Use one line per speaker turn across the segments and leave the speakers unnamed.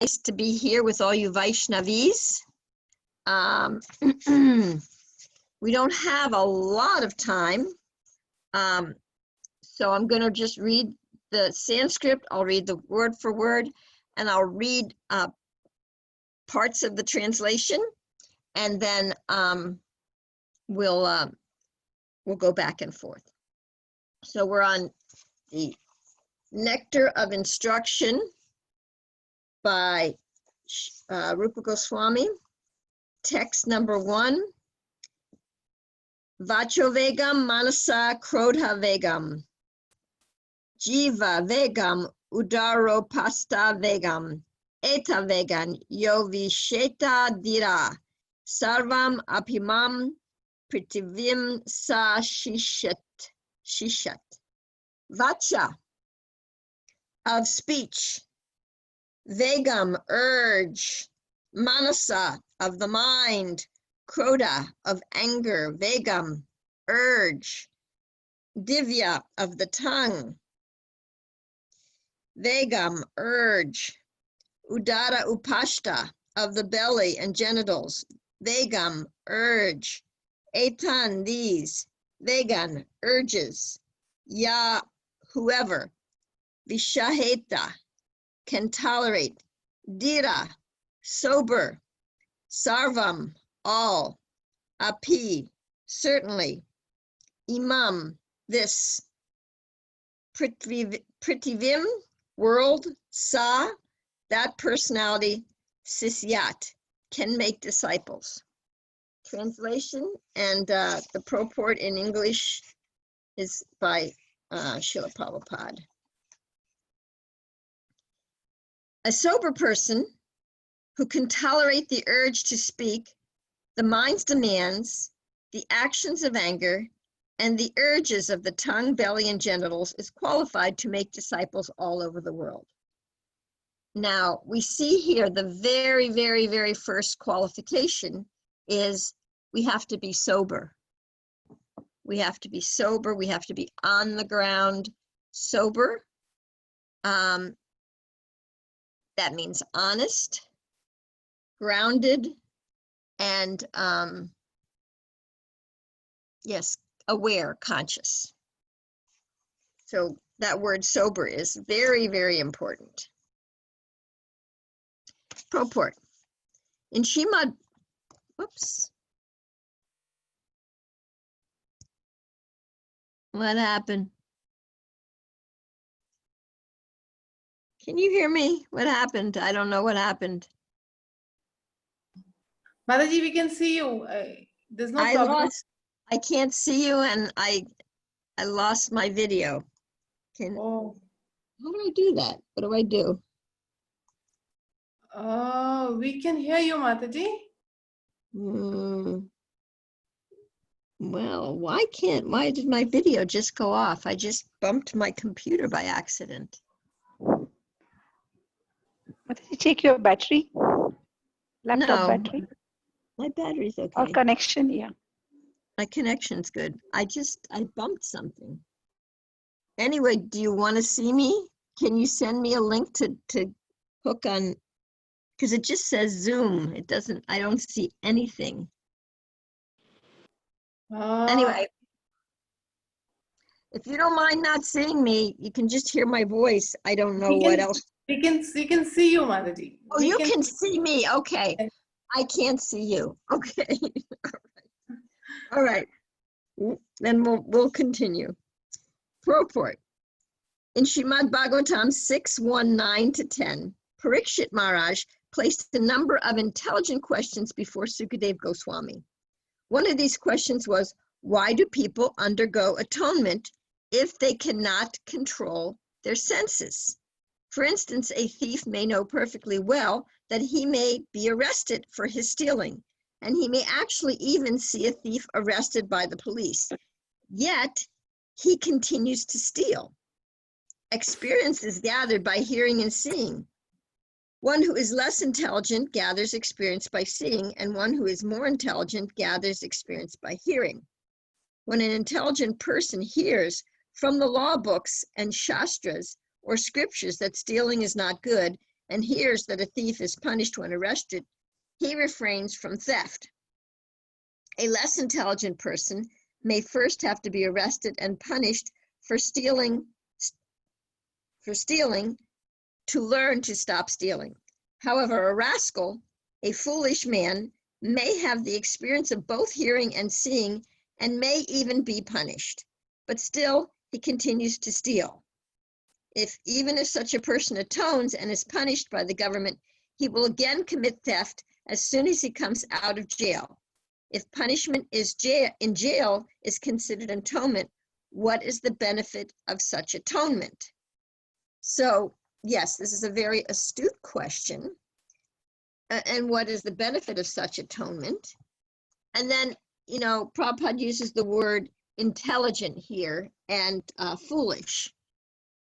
Nice to be here with all you Vaishnavis. We don't have a lot of time, so I'm going to just read the Sanskrit. I'll read the word for word, and I'll read parts of the translation, and then we'll go back and forth. So we're on the Nectar of Instruction by Rupa Goswami, text number 1. Vacho vegam manasa krodha vegam, jiva vegam udaro pasta vegam, eta vegan yo visheta dira, sarvam apimam pritivim sa shishat. Vacha, of speech. Vegam, urge. Manasa, of the mind. Krodha, of anger. Vegam, urge. Divya, of the tongue. Vegam, urge. Udara upashta, of the belly and genitals. Vegam, urge. Etan, these. Vegan, urges. Ya, whoever. Vishaheta, can tolerate. Dira, sober. Sarvam, all. Api, certainly. Imam, this. Pritivim, world. Sa, that personality. Sisyat, can make disciples. Translation and the purport in English is by Srila Prabhupada. A sober person who can tolerate the urge to speak, the mind's demands, the actions of anger, and the urges of the tongue, belly, and genitals is qualified to make disciples all over the world. Now, we see here the very, very, very first qualification is we have to be sober. We have to be sober. We have to be on the ground sober. That means honest, grounded, and yes, aware, conscious. So that word sober is very, very important. Purport. In Srimad, whoops. What happened? Can you hear me? What happened? I don't know what happened.
Mataji, we can see you. There's no problem.
I can't see you, and I lost my video. How do I do that? What do I do?
We can hear you, Mataji.
Well, why did my video just go off? I just bumped my computer by accident.
Mataji, check your battery. Laptop
No,
battery.
My battery's okay.
Or connection, yeah.
My connection's good. I bumped something. Anyway, do you want to see me? Can you send me a link to hook on? Because it just says Zoom. It doesn't, I don't see anything. Anyway, if you don't mind not seeing me, you can just hear my voice. I don't know what else.
We can see you, Mataji.
Oh, you can see me. Okay. I can't see you. Okay. All right. Then we'll continue. Purport. In Srimad Bhagavatam 6:1-9-10, Parikshit Maharaj placed a number of intelligent questions before Sukadeva Goswami. One of these questions was, why do people undergo atonement if they cannot control their senses? For instance, a thief may know perfectly well that he may be arrested for his stealing, and he may actually even see a thief arrested by the police. Yet, he continues to steal. Experience is gathered by hearing and seeing. One who is less intelligent gathers experience by seeing, and one who is more intelligent gathers experience by hearing. When an intelligent person hears from the law books and shastras or scriptures that stealing is not good, and hears that a thief is punished when arrested, he refrains from theft. A less intelligent person may first have to be arrested and punished for stealing to learn to stop stealing. However, a rascal, a foolish man, may have the experience of both hearing and seeing and may even be punished, but still he continues to steal. Even if such a person atones and is punished by the government, he will again commit theft as soon as he comes out of jail. If punishment in jail is considered atonement, what is the benefit of such atonement? So, yes, this is a very astute question. And what is the benefit of such atonement? And then, Prabhupada uses the word intelligent here and foolish.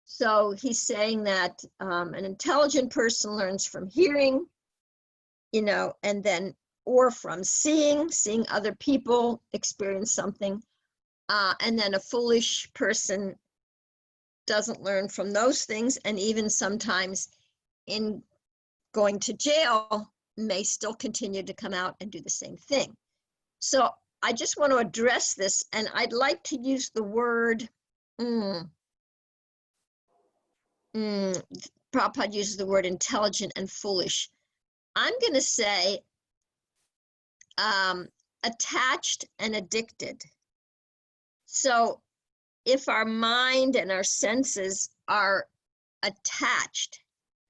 So he's saying that an intelligent person learns from hearing, and then, or from seeing other people experience something. And then a foolish person doesn't learn from those things, and even sometimes in going to jail may still continue to come out and do the same thing. So I just want to address this, and I'd like to use the word, Prabhupada uses the word intelligent and foolish. I'm going to say attached and addicted. So if our mind and our senses are attached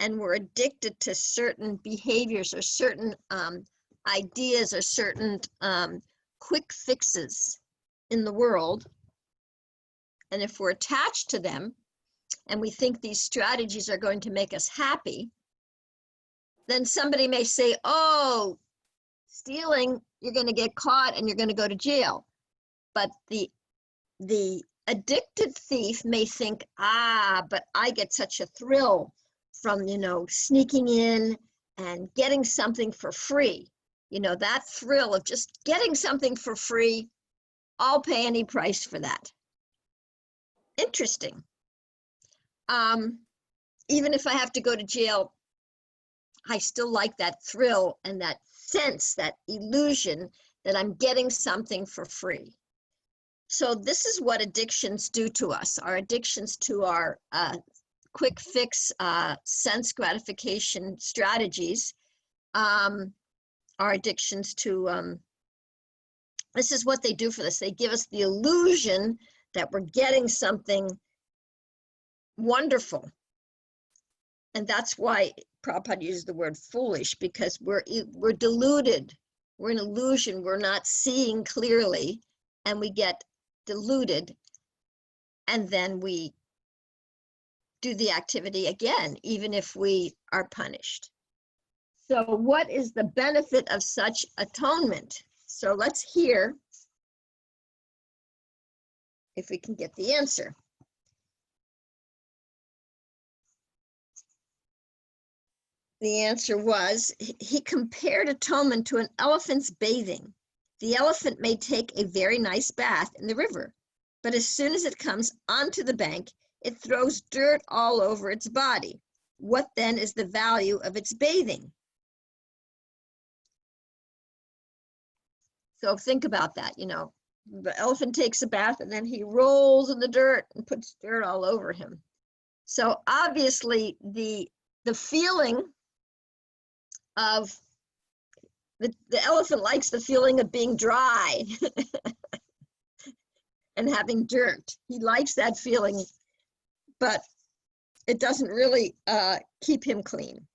and we're addicted to certain behaviors or certain ideas or certain quick fixes in the world, and if we're attached to them and we think these strategies are going to make us happy, then somebody may say, oh, stealing, you're going to get caught and you're going to go to jail. But the addicted thief may think, but I get such a thrill from, sneaking in and getting something for free. That thrill of just getting something for free, I'll pay any price for that. Interesting. Even if I have to go to jail, I still like that thrill and that sense, that illusion that I'm getting something for free. So this is what addictions do to us. Our addictions to our quick fix sense gratification strategies, our addictions to, this is what they do for us. They give us the illusion that we're getting something wonderful. And that's why Prabhupada uses the word foolish, because we're deluded. We're in illusion. We're not seeing clearly, and we get deluded, and then we do the activity again, even if we are punished. So what is the benefit of such atonement? So let's hear if we can get the answer. The answer was, he compared atonement to an elephant's bathing. The elephant may take a very nice bath in the river, but as soon as it comes onto the bank, it throws dirt all over its body. What then is the value of its bathing? So think about that, the elephant takes a bath and then he rolls in the dirt and puts dirt all over him. So obviously the feeling of the elephant likes the feeling of being dry and having dirt. He likes that feeling, but it doesn't really keep him clean.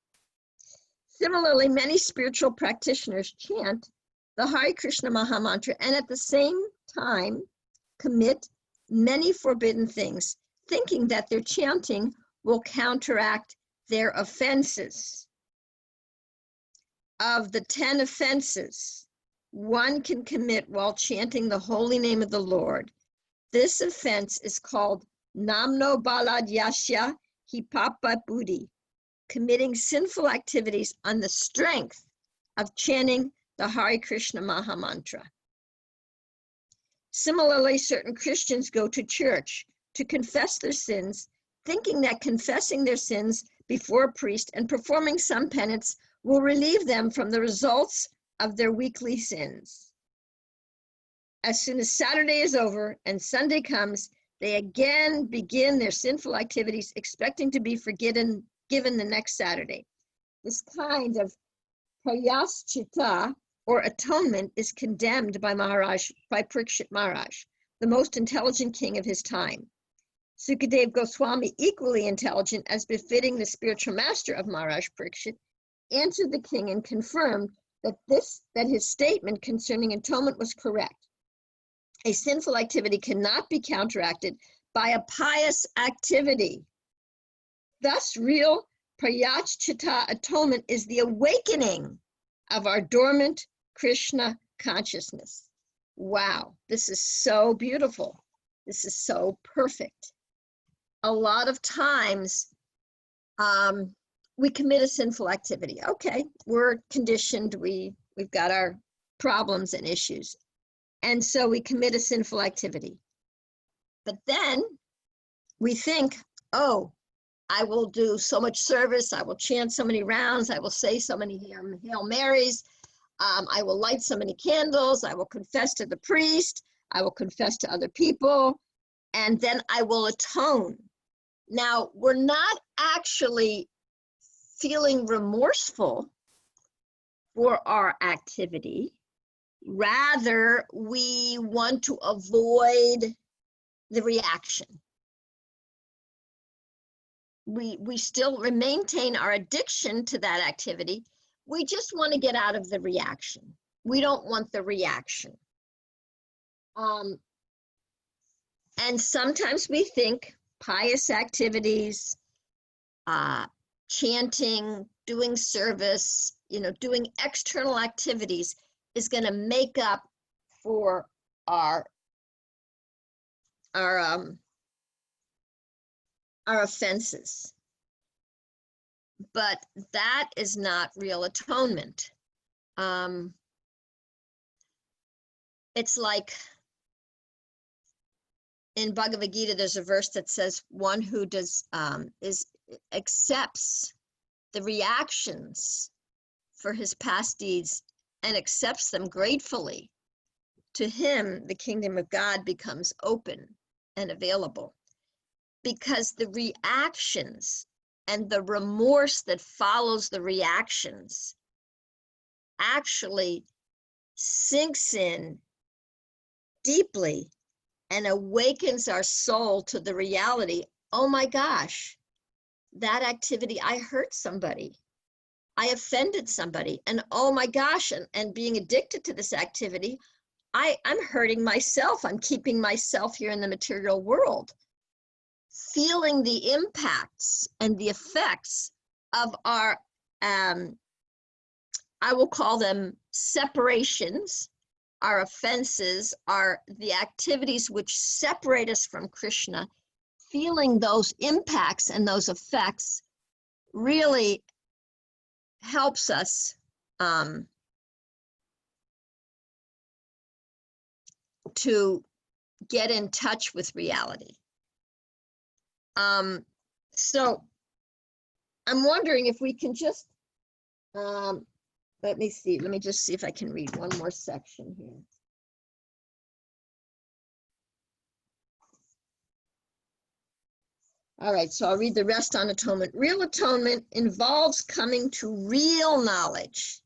Similarly, many spiritual practitioners chant the Hare Krishna Maha Mantra and at the same time commit many forbidden things, thinking that their chanting will counteract their offenses. Of the 10 offenses one can commit while chanting the holy name of the Lord, this offense is called Namno Baladyasya Hipapa Buddhi, committing sinful activities on the strength of chanting the Hare Krishna Maha Mantra. Similarly, certain Christians go to church to confess their sins, thinking that confessing their sins before a priest and performing some penance will relieve them from the results of their weekly sins. As soon as Saturday is over and Sunday comes, they again begin their sinful activities, expecting to be given the next Saturday. This kind of prayaschita, or atonement, is condemned by Parikshit Maharaj, the most intelligent king of his time. Sukadev Goswami, equally intelligent as befitting the spiritual master of Maharaj Parikshit, answered the king and confirmed that his statement concerning atonement was correct. A sinful activity cannot be counteracted by a pious activity. Thus, real prayaschita atonement is the awakening of our dormant Krishna consciousness. Wow, this is so beautiful. This is so perfect. A lot of times, we commit a sinful activity. Okay, we're conditioned, we've got our problems and issues. And so we commit a sinful activity. But then we think, oh, I will do so much service, I will chant so many rounds, I will say so many Hail Marys, I will light so many candles, I will confess to the priest, I will confess to other people, and then I will atone. Now, we're not actually feeling remorseful for our activity. Rather, we want to avoid the reaction. We still maintain our addiction to that activity. We just want to get out of the reaction. We don't want the reaction. And sometimes we think pious activities, chanting, doing service, doing external activities is going to make up for our offenses. But that is not real atonement. It's like in Bhagavad Gita, there's a verse that says one who accepts the reactions for his past deeds and accepts them gratefully, to him the kingdom of God becomes open and available. Because the reactions and the remorse that follows the reactions actually sinks in deeply and awakens our soul to the reality, oh my gosh, that activity, I hurt somebody, I offended somebody, and oh my gosh, and being addicted to this activity, I'm hurting myself, I'm keeping myself here in the material world. Feeling the impacts and the effects of our, I will call them separations, our offenses, the activities which separate us from Krishna, feeling those impacts and those effects really helps us to get in touch with reality. So I'm wondering if we can just, let me just see if I can read one more section here. All right, so I'll read the rest on atonement. Real atonement involves coming to real knowledge.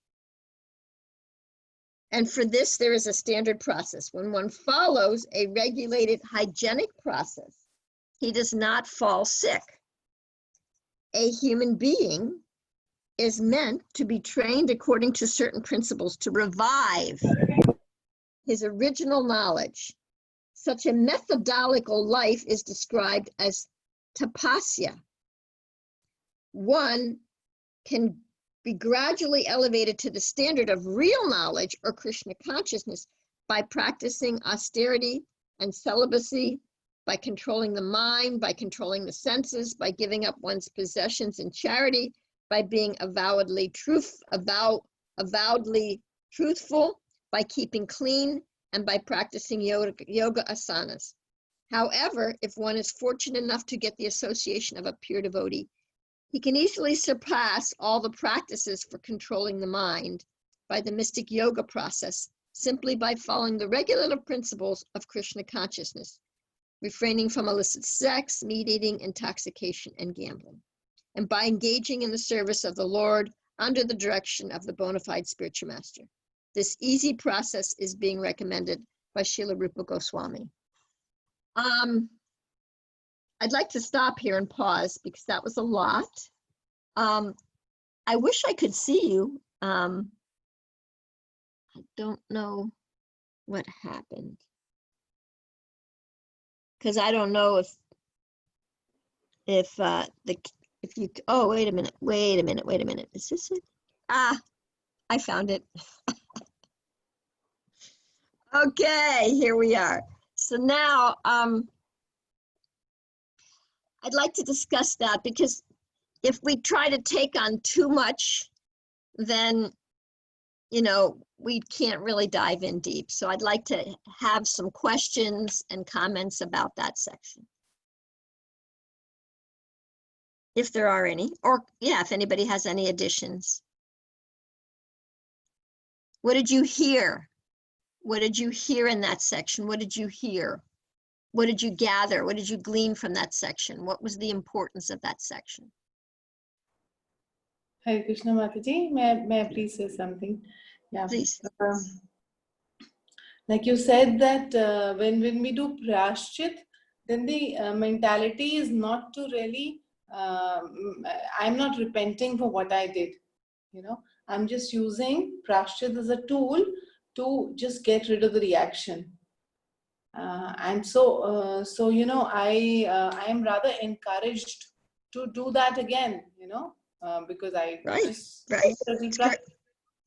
And for this, there is a standard process. When one follows a regulated hygienic process, he does not fall sick. A human being is meant to be trained according to certain principles to revive his original knowledge. Such a methodological life is described as tapasya. One can be gradually elevated to the standard of real knowledge or Krishna consciousness by practicing austerity and celibacy, by controlling the mind, by controlling the senses, by giving up one's possessions in charity, by being avowedly truthful, by keeping clean, and by practicing yoga asanas. However, if one is fortunate enough to get the association of a pure devotee, He can easily surpass all the practices for controlling the mind by the mystic yoga process simply by following the regulative principles of Krishna consciousness, refraining from illicit sex, meat eating, intoxication, and gambling, and by engaging in the service of the Lord under the direction of the bona fide spiritual master. This easy process is being recommended by Srila Rupa Goswami. I'd like to stop here and pause because that was a lot. I wish I could see you. I don't know what happened. Because I don't know if you, oh, wait a minute. Is this it? Ah, I found it. Okay, here we are. So now, I'd like to discuss that because if we try to take on too much, then, you know, we can't really dive in deep. So I'd like to have some questions and comments about that section, if there are any, or yeah, if anybody has any additions. What did you hear? What did you hear in that section? What did you hear? What did you gather? What did you glean from that section? What was the importance of that section?
Hare Krishna Mataji, may I please say something? Yeah.
Please.
Like you said that when we do prashchit, then the mentality is not to really, I'm not repenting for what I did, you know. I'm just using prashchit as a tool to just get rid of the reaction. And so you know, I am rather encouraged to do that again, you know, because I
Right,
just
right.
it's great.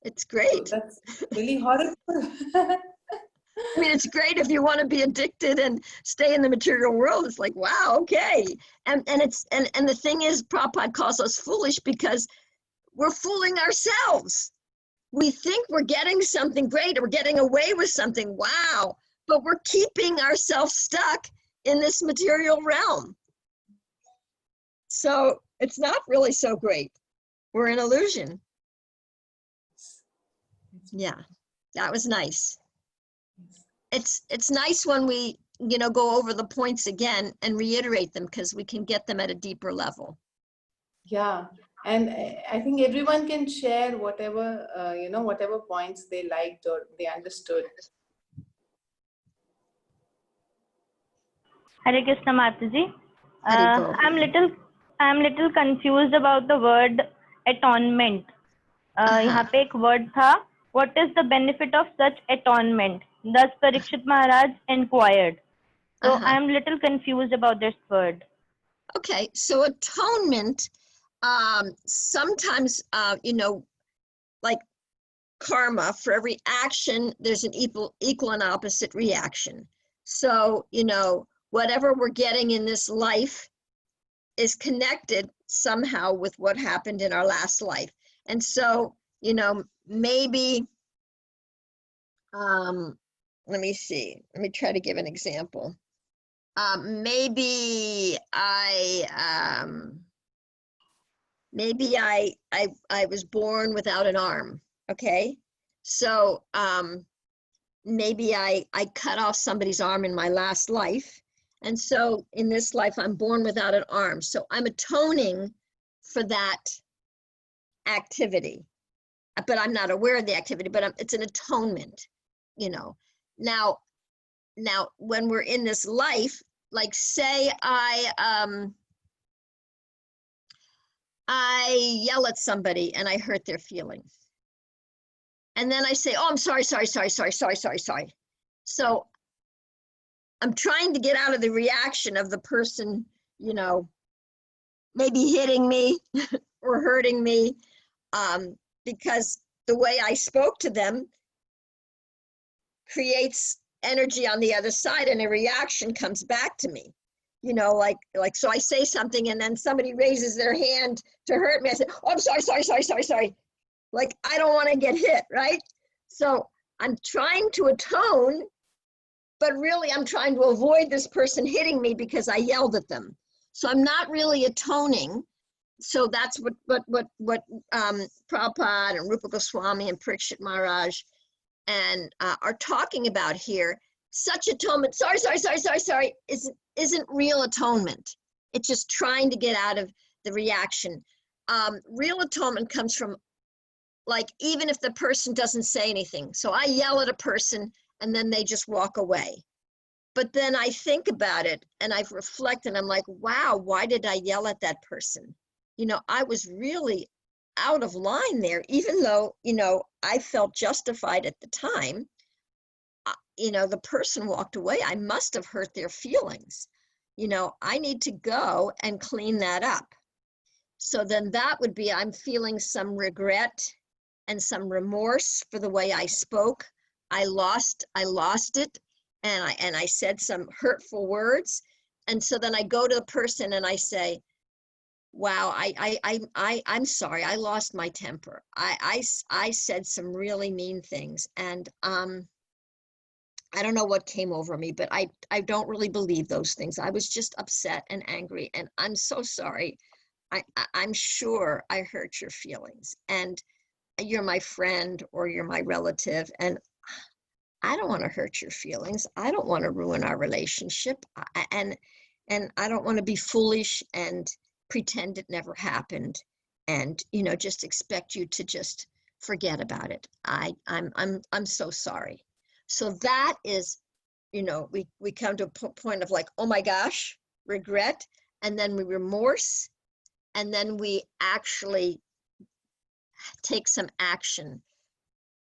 It's great.
So that's really horrible.
I mean, it's great if you want to be addicted and stay in the material world. It's like, wow, okay. And the thing is, Prabhupada calls us foolish because we're fooling ourselves. We think we're getting something great, or we're getting away with something, wow, but we're keeping ourselves stuck in this material realm. So it's not really so great. We're an illusion. Yeah, that was nice. It's nice when we, you know, go over the points again and reiterate them because we can get them at a deeper level.
Yeah, and I think everyone can share whatever, you know, whatever points they liked or they understood.
Hare Krishna Mataji.
Haribol.
I'm little confused about the word atonement. यहाँ पे एक word था. What is the benefit of such atonement? Thus Parikshit Maharaj inquired. So I'm little confused about this word.
Okay, so atonement, sometimes, you know, like karma, for every action, there's an equal and opposite reaction. So, you know, whatever we're getting in this life is connected somehow with what happened in our last life. And so, you know, maybe, let me see, let me try to give an example. Maybe I was born without an arm, okay? So maybe I cut off somebody's arm in my last life. And so in this life, I'm born without an arm. So I'm atoning for that activity, but I'm not aware of the activity, but it's an atonement, you know. Now, when we're in this life, like say I yell at somebody and I hurt their feelings. And then I say, oh, I'm sorry. So I'm trying to get out of the reaction of the person, you know, maybe hitting me or hurting me, because the way I spoke to them creates energy on the other side and a reaction comes back to me. You know, like, so I say something and then somebody raises their hand to hurt me. I say, oh, I'm sorry. Like, I don't want to get hit, right? So I'm trying to atone, but really I'm trying to avoid this person hitting me because I yelled at them. So I'm not really atoning. so that's what Prabhupada and Rupa Goswami and Parikshit Maharaj and are talking about here. Such atonement, sorry, isn't real atonement. It's just trying to get out of the reaction. Real atonement comes from, like, even if the person doesn't say anything. So I yell at a person and then they just walk away. But then I think about it and I've reflected, I'm like, wow, why did I yell at that person? You know, I was really out of line there, even though, you know, I felt justified at the time. You know, the person walked away. I must have hurt their feelings. You know, I need to go and clean that up. So then that would be, I'm feeling some regret and some remorse for the way I spoke. I lost it. And I said some hurtful words. And so then I go to the person and I say, wow, I'm sorry, I lost my temper. I said some really mean things. And I don't know what came over me, but I don't really believe those things. I was just upset and angry, and I'm so sorry. I'm sure I hurt your feelings, and you're my friend or you're my relative, and I don't want to hurt your feelings. I don't want to ruin our relationship, and I don't want to be foolish and pretend it never happened, and you know, just expect you to just forget about it. I'm so sorry. So that is, you know, we come to a point of like, oh my gosh, regret, and then we remorse, and then we actually take some action,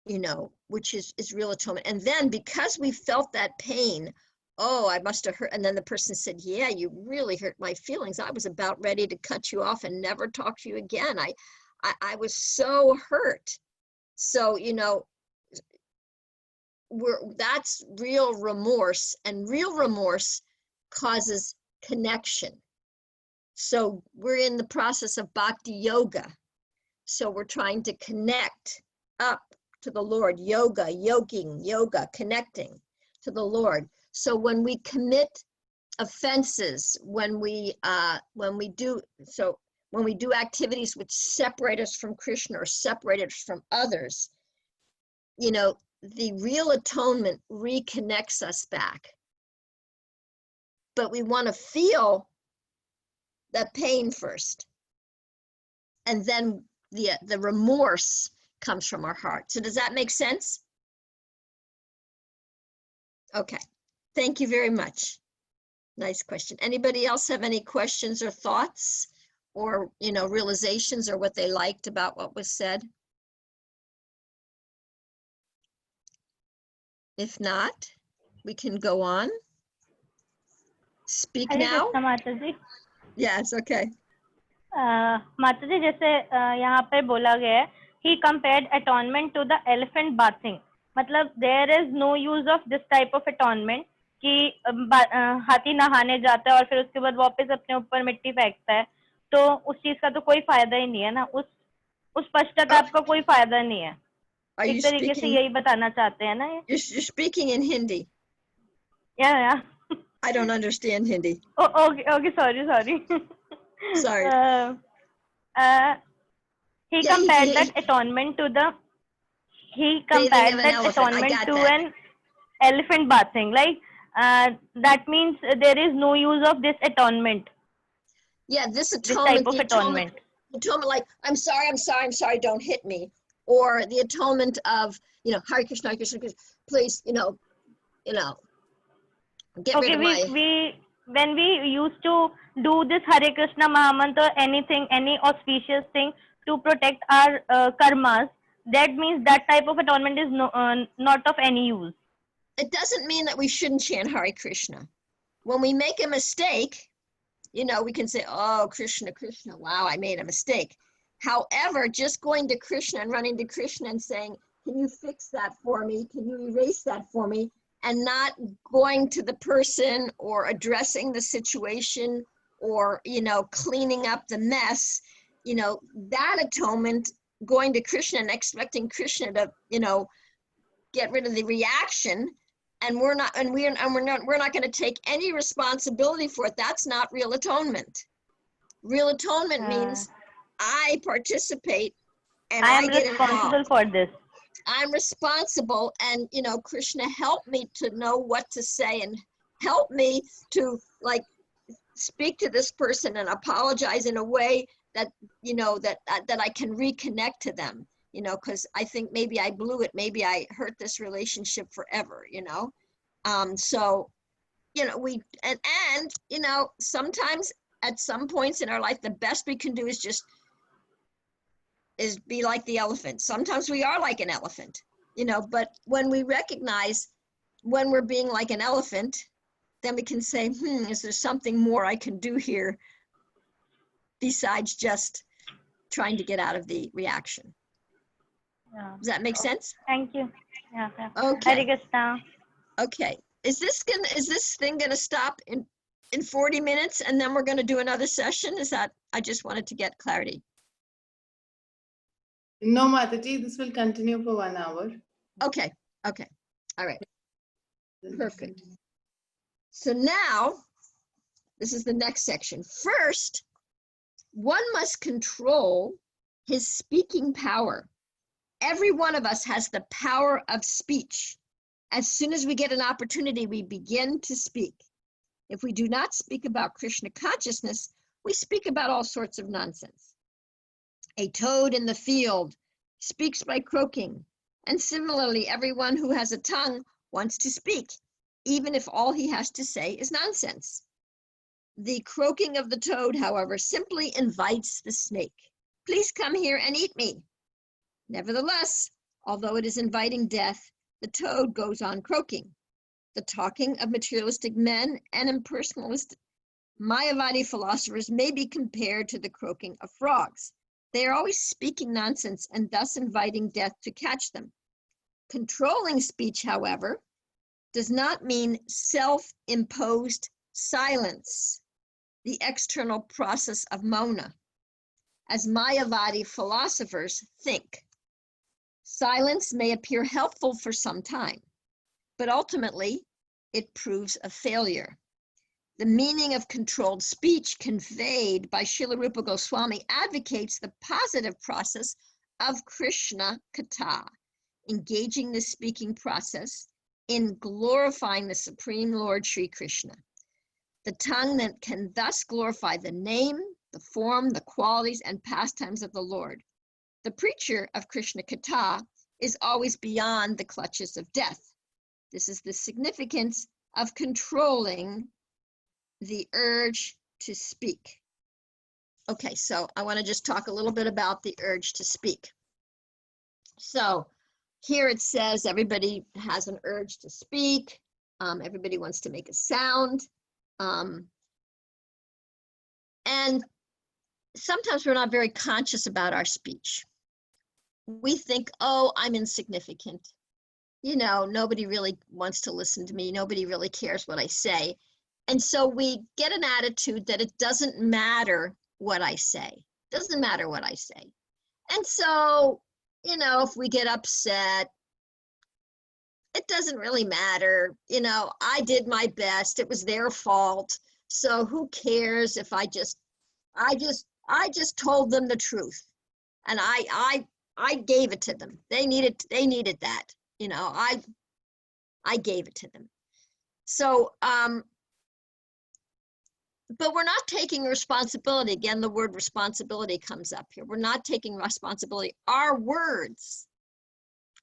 you know, which is real atonement. And then because we felt that pain, oh, I must have hurt. And then the person said, yeah, you really hurt my feelings. I was about ready to cut you off and never talk to you again. I was so hurt. So, you know, that's real remorse, and real remorse causes connection. So we're in the process of bhakti yoga. So we're trying to connect up to the Lord, yoga, connecting to the Lord. So when we commit offenses, when we do activities which separate us from Krishna or separate us from others, you know, the real atonement reconnects us back. But we want to feel the pain first. And then the remorse comes from our heart. So does that make sense? Okay, thank you very much. Nice question. Anybody else have any questions or thoughts or, you know, realizations or what they liked about what was said? If not, we can go on. Speak
Hare
now.
Krishna Mataji.
Yes, okay.
माताजी जैसे यहाँ पे बोला गया है, he compared atonement to the elephant bathing. मतलब there is no use of this type of atonement कि हाथी नहाने जाता है और फिर उसके बाद वापस अपने ऊपर मिट्टी फेंकता है, तो उस चीज का तो कोई फायदा ही नहीं है ना, उस पश्चाताप का कोई फायदा नहीं है. एक तरीके से यही बताना चाहते हैं ना ये.
You're speaking in Hindi.
Yeah.
I don't understand Hindi.
Oh, okay, sorry.
Sorry.
He compared that atonement to the. He compared that atonement to an elephant bathing. Like that means there is no use of this atonement.
Yeah, this
type of atonement.
Atonement, like I'm sorry, don't hit me, or the atonement of, you know, Hare Krishna, please, you know, get rid of my.
When we used to do this Hare Krishna Mahamantra, anything, any auspicious thing to protect our karmas, that means that type of atonement is not of any use.
It doesn't mean that we shouldn't chant Hare Krishna. When we make a mistake, you know, we can say, oh, Krishna, wow, I made a mistake. However, just going to Krishna and running to Krishna and saying, can you fix that for me? Can you erase that for me? And not going to the person or addressing the situation or, you know, cleaning up the mess, you know, that atonement, going to Krishna and expecting Krishna to, you know, get rid of the reaction, and we're not going to take any responsibility for it. That's not real atonement. Real atonement means I participate and
I
I
am
get
responsible
involved.
for this.
I'm responsible, and Krishna help me to know what to say and help me to like speak to this person and apologize in a way that that I can reconnect to them, because I think maybe I blew it, maybe I hurt this relationship forever. So we and sometimes at some points in our life the best we can do is be like the elephant. Sometimes we are like an elephant, but when we recognize when we're being like an elephant, then we can say, is there something more I can do here besides just trying to get out of the reaction?
Yeah.
Does that make sense?
Thank you. Yeah.
Okay.
Hare Krishna.
Okay. Is this thing gonna stop in 40 minutes and then we're gonna do another session? I just wanted to get clarity.
No, Mataji, this will continue for 1 hour.
Okay. All right. Perfect. So now, this is the next section. First, one must control his speaking power. Every one of us has the power of speech. As soon as we get an opportunity, we begin to speak. If we do not speak about Krishna consciousness, we speak about all sorts of nonsense. A toad in the field speaks by croaking, and similarly, everyone who has a tongue wants to speak, even if all he has to say is nonsense. The croaking of the toad, however, simply invites the snake. Please come here and eat me. Nevertheless, although it is inviting death, the toad goes on croaking. The talking of materialistic men and impersonalist Mayavadi philosophers may be compared to the croaking of frogs. They are always speaking nonsense and thus inviting death to catch them. Controlling speech, however, does not mean self-imposed silence, the external process of Mona, as Mayavadi philosophers think. Silence may appear helpful for some time, but ultimately it proves a failure. The meaning of controlled speech conveyed by Srila Rupa Goswami advocates the positive process of Krishna Katha, engaging the speaking process in glorifying the Supreme Lord Sri Krishna. The tongue that can thus glorify the name, the form, the qualities, and pastimes of the Lord. The preacher of Krishna Katha is always beyond the clutches of death. This is the significance of controlling the urge to speak. Okay, so I want to just talk a little bit about the urge to speak. So here it says everybody has an urge to speak. Everybody wants to make a sound. And sometimes we're not very conscious about our speech. We think, oh, I'm insignificant. Nobody really wants to listen to me. Nobody really cares what I say. And so we get an attitude that it doesn't matter what I say. It doesn't matter what I say. And so, if we get upset, it doesn't really matter. I did my best. It was their fault. So who cares if I just told them the truth. And I gave it to them. They needed that. I gave it to them. So, but we're not taking responsibility. Again, the word responsibility comes up here. We're not taking responsibility. Our words,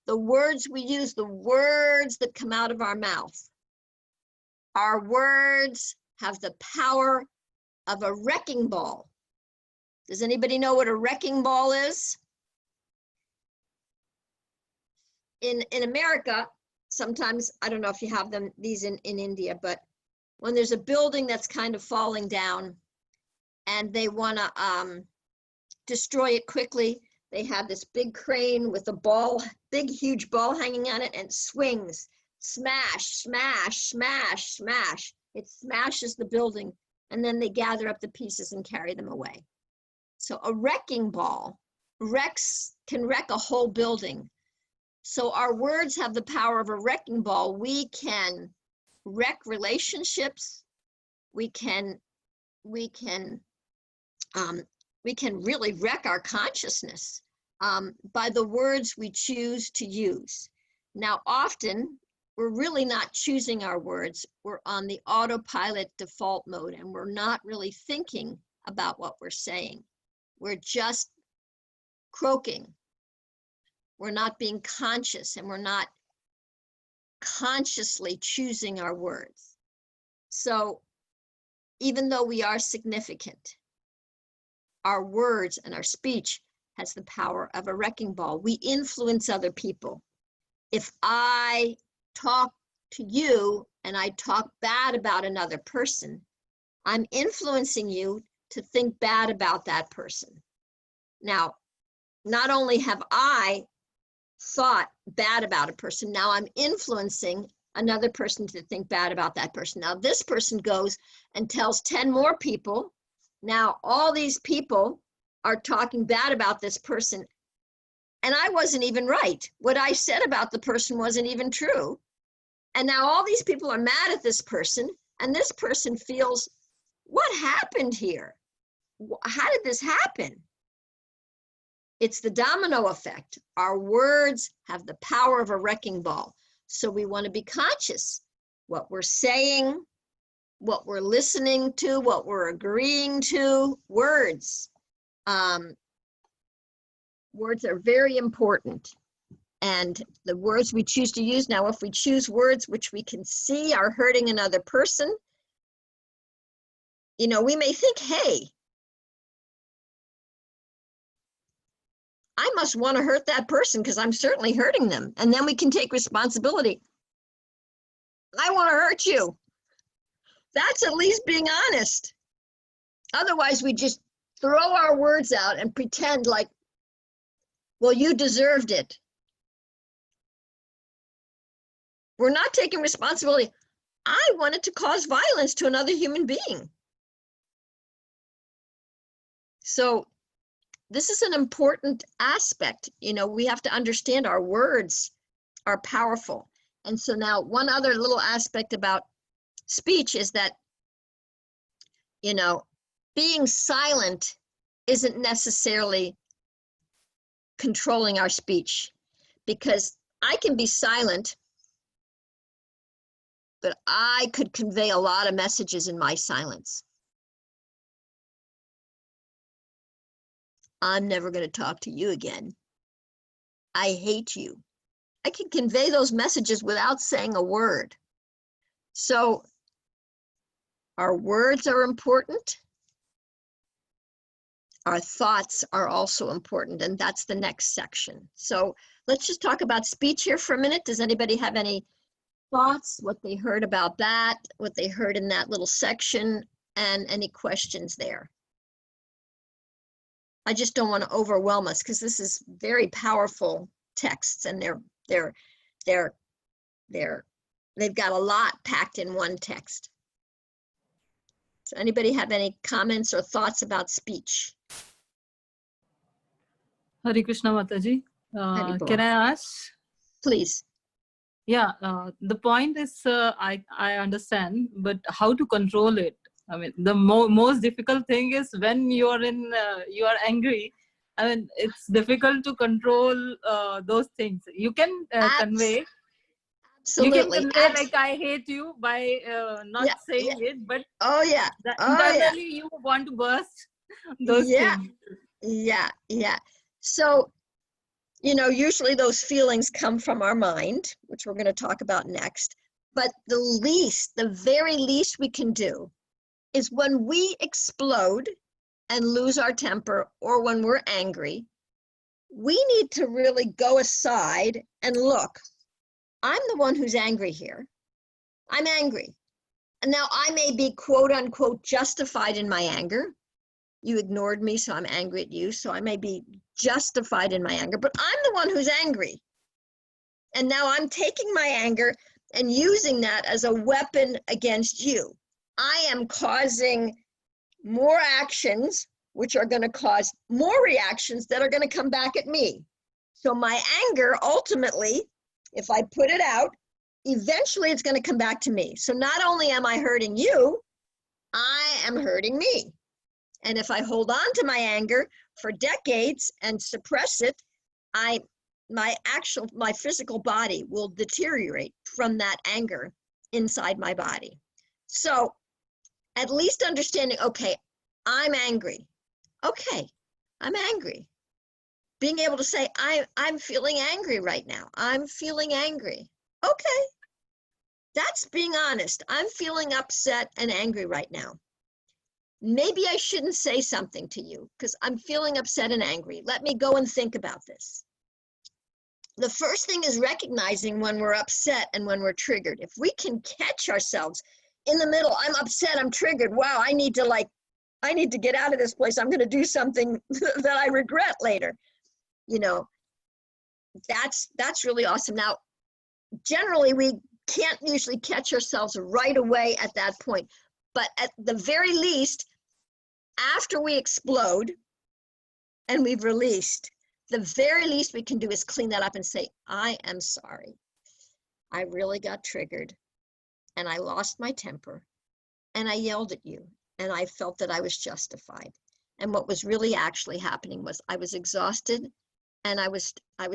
the words we use, the words that come out of our mouth, our words have the power of a wrecking ball. Does anybody know what a wrecking ball is? In America, sometimes, I don't know if you have these in India, but when there's a building that's kind of falling down and they want to destroy it quickly, they have this big crane with a ball, big, huge ball hanging on it, and it swings, smash, smash, smash, smash. It smashes the building, and then they gather up the pieces and carry them away. So a wrecking ball can wreck a whole building. So our words have the power of a wrecking ball. We can wreck relationships. We can we can really wreck our consciousness by the words we choose to use. Now, often we're really not choosing our words. We're on the autopilot default mode, and we're not really thinking about what we're saying. We're just croaking. We're not being conscious, and we're not consciously choosing our words. So even though we are significant, our words and our speech has the power of a wrecking ball. We influence other people. If I talk to you and I talk bad about another person, I'm influencing you to think bad about that person. Now, not only have I thought bad about a person, now I'm influencing another person to think bad about that person. Now this person goes and tells 10 more people. Now all these people are talking bad about this person, and I wasn't even right. What I said about the person wasn't even true. And now all these people are mad at this person, and this person feels, what happened here? How did this happen? It's the domino effect. Our words have the power of a wrecking ball. So we want to be conscious what we're saying, what we're listening to, what we're agreeing to. Words. Words are very important. And the words we choose to use. Now, if we choose words which we can see are hurting another person, you know, we may think, hey, I must want to hurt that person because I'm certainly hurting them. And then we can take responsibility. I want to hurt you. That's at least being honest. Otherwise, we just throw our words out and pretend like, well, you deserved it. We're not taking responsibility. I wanted to cause violence to another human being. So this is an important aspect. You know, we have to understand our words are powerful. And so now one other little aspect about speech is that, you know, being silent isn't necessarily controlling our speech, because I can be silent, but I could convey a lot of messages in my silence. I'm never going to talk to you again. I hate you. I can convey those messages without saying a word. So our words are important. Our thoughts are also important, and that's the next section. So let's just talk about speech here for a minute. Does anybody have any thoughts, what they heard about that, what they heard in that little section, and any questions there? I just don't want to overwhelm us because this is very powerful texts, and they've got a lot packed in one text. So anybody have any comments or thoughts about speech?
Hare Krishna Mataji. Can I ask?
Please.
Yeah, the point is, I understand, but how to control it? I mean, the most difficult thing is when you are angry. I mean, it's difficult to control those things. You can convey.
Absolutely.
You can convey like I hate you by not saying it, but internally you want to burst those things.
Yeah. So, you know, usually those feelings come from our mind, which we're going to talk about next. But the very least we can do is when we explode and lose our temper, or when we're angry, we need to really go aside and look. I'm the one who's angry here. I'm angry. And now I may be quote unquote justified in my anger. You ignored me, so I'm angry at you. So I may be justified in my anger, but I'm the one who's angry. And now I'm taking my anger and using that as a weapon against you. I am causing more actions, which are going to cause more reactions that are going to come back at me. So my anger, ultimately, if I put it out, eventually it's going to come back to me. So not only am I hurting you, I am hurting me. And if I hold on to my anger for decades and suppress it, my physical body will deteriorate from that anger inside my body. So at least understanding, okay, I'm angry. Okay, I'm angry. Being able to say, I'm feeling angry right now. I'm feeling angry. Okay, that's being honest. I'm feeling upset and angry right now. Maybe I shouldn't say something to you because I'm feeling upset and angry. Let me go and think about this. The first thing is recognizing when we're upset and when we're triggered. If we can catch ourselves in the middle, I'm upset, I'm triggered. Wow, I need to get out of this place. I'm going to do something that I regret later. You know, that's really awesome. Now, generally, we can't usually catch ourselves right away at that point. But at the very least, after we explode and we've released, the very least we can do is clean that up and say, I am sorry. I really got triggered and I lost my temper and I yelled at you and I felt that I was justified. And what was really actually happening was I was exhausted and I was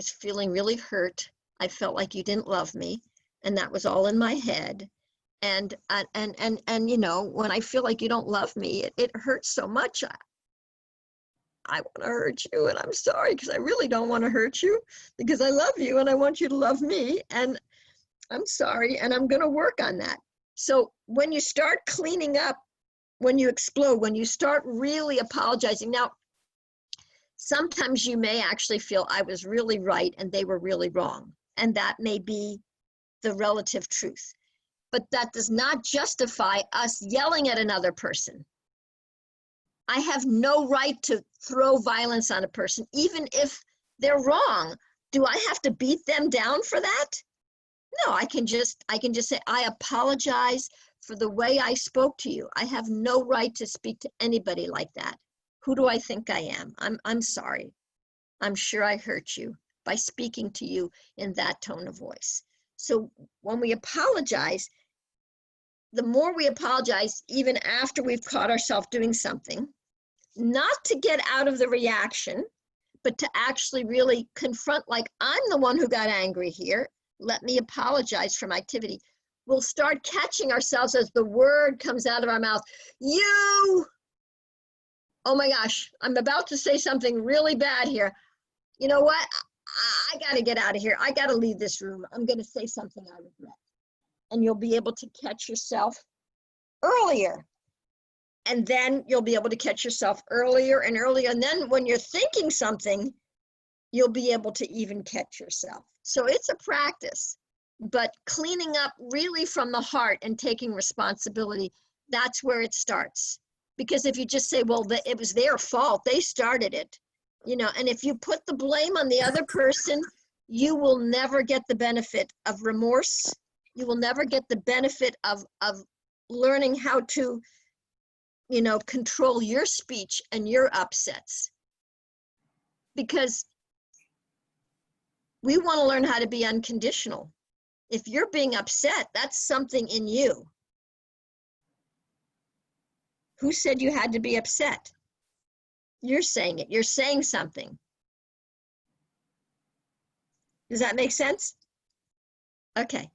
feeling really hurt. I felt like you didn't love me, and that was all in my head. And you know, when I feel like you don't love me, it hurts so much. I want to hurt you, and I'm sorry because I really don't want to hurt you because I love you and I want you to love me, and I'm sorry, and I'm going to work on that. So when you start cleaning up, when you explode, when you start really apologizing, now, sometimes you may actually feel I was really right and they were really wrong, and that may be the relative truth. But that does not justify us yelling at another person. I have no right to throw violence on a person, even if they're wrong. Do I have to beat them down for that? No, I can just say, I apologize for the way I spoke to you. I have no right to speak to anybody like that. Who do I think I am? I'm sorry. I'm sure I hurt you by speaking to you in that tone of voice. So when we apologize, the more we apologize, even after we've caught ourselves doing something, not to get out of the reaction, but to actually really confront, like, I'm the one who got angry here. Let me apologize for my activity. We'll start catching ourselves as the word comes out of our mouth. You, oh my gosh, I'm about to say something really bad here. You know what? I got to get out of here. I got to leave this room. I'm going to say something I regret. And you'll be able to catch yourself earlier. And then you'll be able to catch yourself earlier and earlier. And then when you're thinking something, you'll be able to even catch yourself. So it's a practice. But cleaning up really from the heart and taking responsibility, that's where it starts. Because if you just say, well, it was their fault, they started it, you know, and if you put the blame on the other person, you will never get the benefit of remorse. You will never get the benefit of learning how to, you know, control your speech and your upsets. Because we want to learn how to be unconditional. If you're being upset, that's something in you. Who said you had to be upset? You're saying it. You're saying something. Does that make sense? Okay.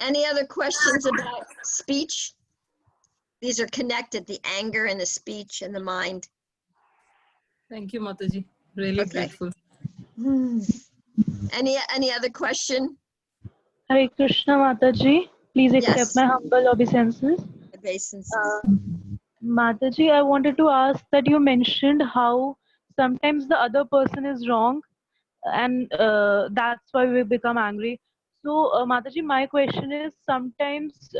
Any other questions about speech? These are connected, the anger and the speech and the mind.
Thank you, Mataji. Really
Okay.
grateful.
Any other question?
Hare Krishna Mataji, please accept
Yes.
my humble obeisances.
Obeisances.
Mataji, I wanted to ask that you mentioned how sometimes the other person is wrong and that's why we become angry. So Mataji, my question is sometimes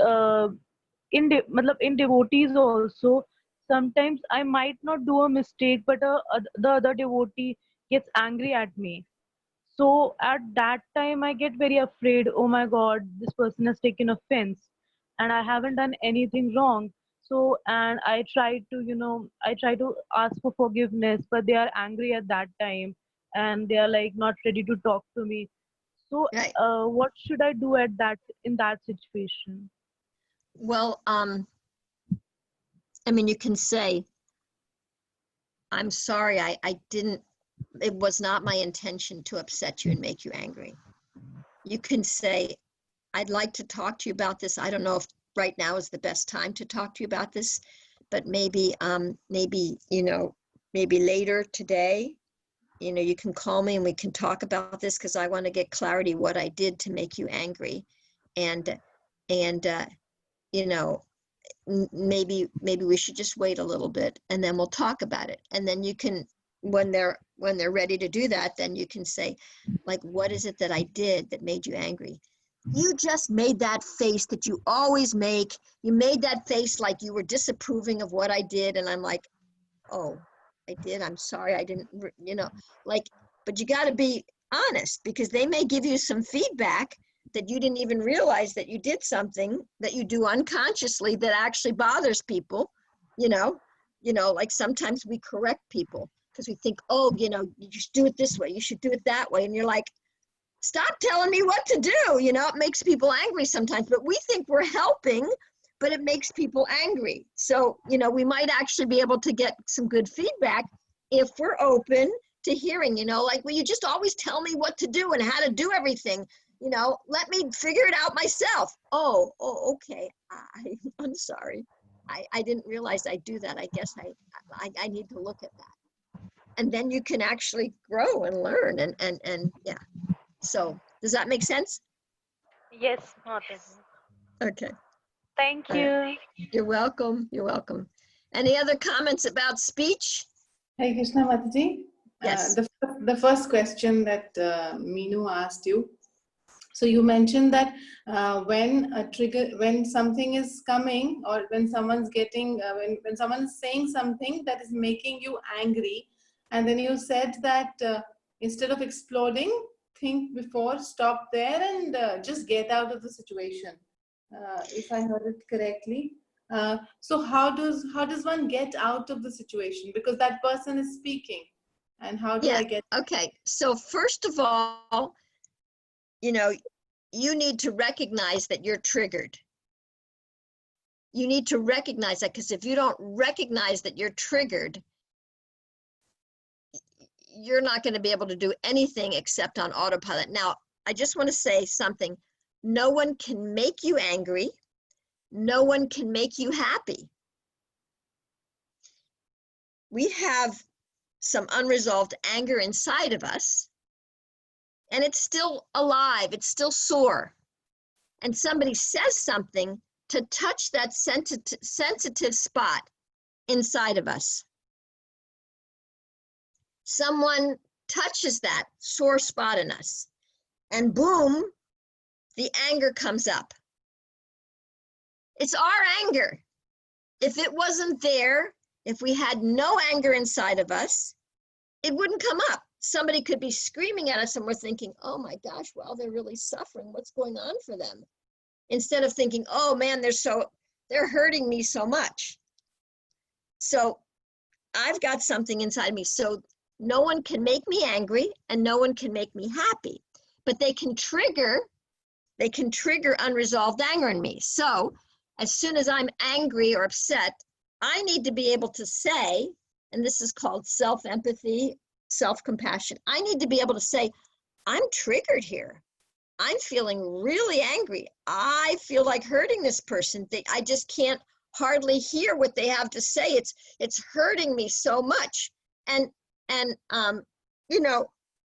in devotees also, sometimes I might not do a mistake, but the other devotee gets angry at me. So at that time, I get very afraid. Oh my God, this person has taken offense, and I haven't done anything wrong. So, and I try to, I try to ask for forgiveness, but they are angry at that time, and they are like not ready to talk to me. So,
Right.
what should I do in that situation?
Well, I mean, you can say, I'm sorry, I didn't, it was not my intention to upset you and make you angry. You can say, I'd like to talk to you about this. I don't know if right now is the best time to talk to you about this, but maybe, maybe later today, you can call me and we can talk about this because I want to get clarity what I did to make you angry. And maybe we should just wait a little bit and then we'll talk about it. And then you can, when they're ready to do that, then you can say, like, what is it that I did that made you angry? You just made that face that you always make. You made that face like you were disapproving of what I did. And I'm like, oh, I did. I'm sorry. I didn't, but you got to be honest because they may give you some feedback that you didn't even realize that you did something that you do unconsciously that actually bothers people, like sometimes we correct people because we think, oh, you should do it this way. You should do it that way. And you're like, stop telling me what to do. It makes people angry sometimes, but we think we're helping, but it makes people angry. So, we might actually be able to get some good feedback if we're open to hearing, like, well, you just always tell me what to do and how to do everything. Let me figure it out myself. Oh, okay. I'm sorry. I didn't realize I do that. I guess I need to look at that. And then you can actually grow and learn and yeah. So does that make sense?
Yes, Mataji.
Okay.
Thank you.
You're welcome. You're welcome. Any other comments about speech?
Hare Krishna, Mataji.
Yes.
The first question that Meenu asked you. So you mentioned that when something is coming or when someone's getting, when someone is saying something that is making you angry, and then you said that instead of exploding, think before, stop there and just get out of the situation. If I heard it correctly. So how does one get out of the situation? Because that person is speaking. And how do I get?
Okay. So first of all, you need to recognize that you're triggered. You need to recognize that because if you don't recognize that you're triggered, you're not going to be able to do anything except on autopilot. Now, I just want to say something. No one can make you angry. No one can make you happy. We have some unresolved anger inside of us, and it's still alive. It's still sore. And somebody says something to touch that sensitive spot inside of us. Someone touches that sore spot in us, and boom, the anger comes up. It's our anger. If it wasn't there, if we had no anger inside of us, it wouldn't come up. Somebody could be screaming at us and we're thinking, oh my gosh, well, they're really suffering. What's going on for them? Instead of thinking, oh man, they're hurting me so much. So I've got something inside me. So no one can make me angry and no one can make me happy, but they can trigger unresolved anger in me. So as soon as I'm angry or upset, I need to be able to say, and this is called self-empathy, self-compassion. I need to be able to say, I'm triggered here. I'm feeling really angry. I feel like hurting this person. I just can't hardly hear what they have to say. It's hurting me so much. And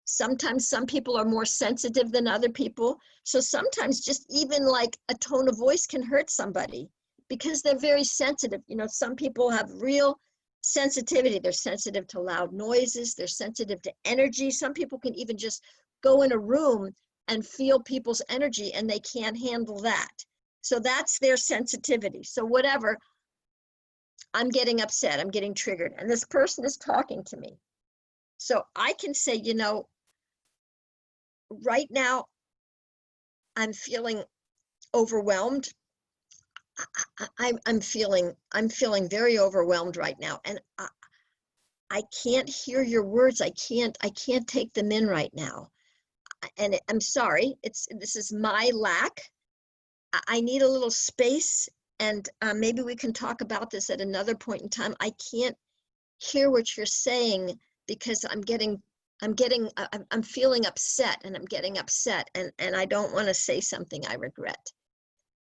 sometimes some people are more sensitive than other people. So sometimes just even like a tone of voice can hurt somebody because they're very sensitive. Some people have real sensitivity. They're sensitive to loud noises. They're sensitive to energy. Some people can even just go in a room and feel people's energy and they can't handle that. So that's their sensitivity. So whatever, I'm getting upset, I'm getting triggered, and this person is talking to me. So I can say, right now I'm feeling overwhelmed. I'm feeling very overwhelmed right now, and I can't hear your words. I can't take them in right now. And I'm sorry, this is my lack. I need a little space, and maybe we can talk about this at another point in time. I can't hear what you're saying because I'm feeling upset and I'm getting upset and I don't want to say something I regret.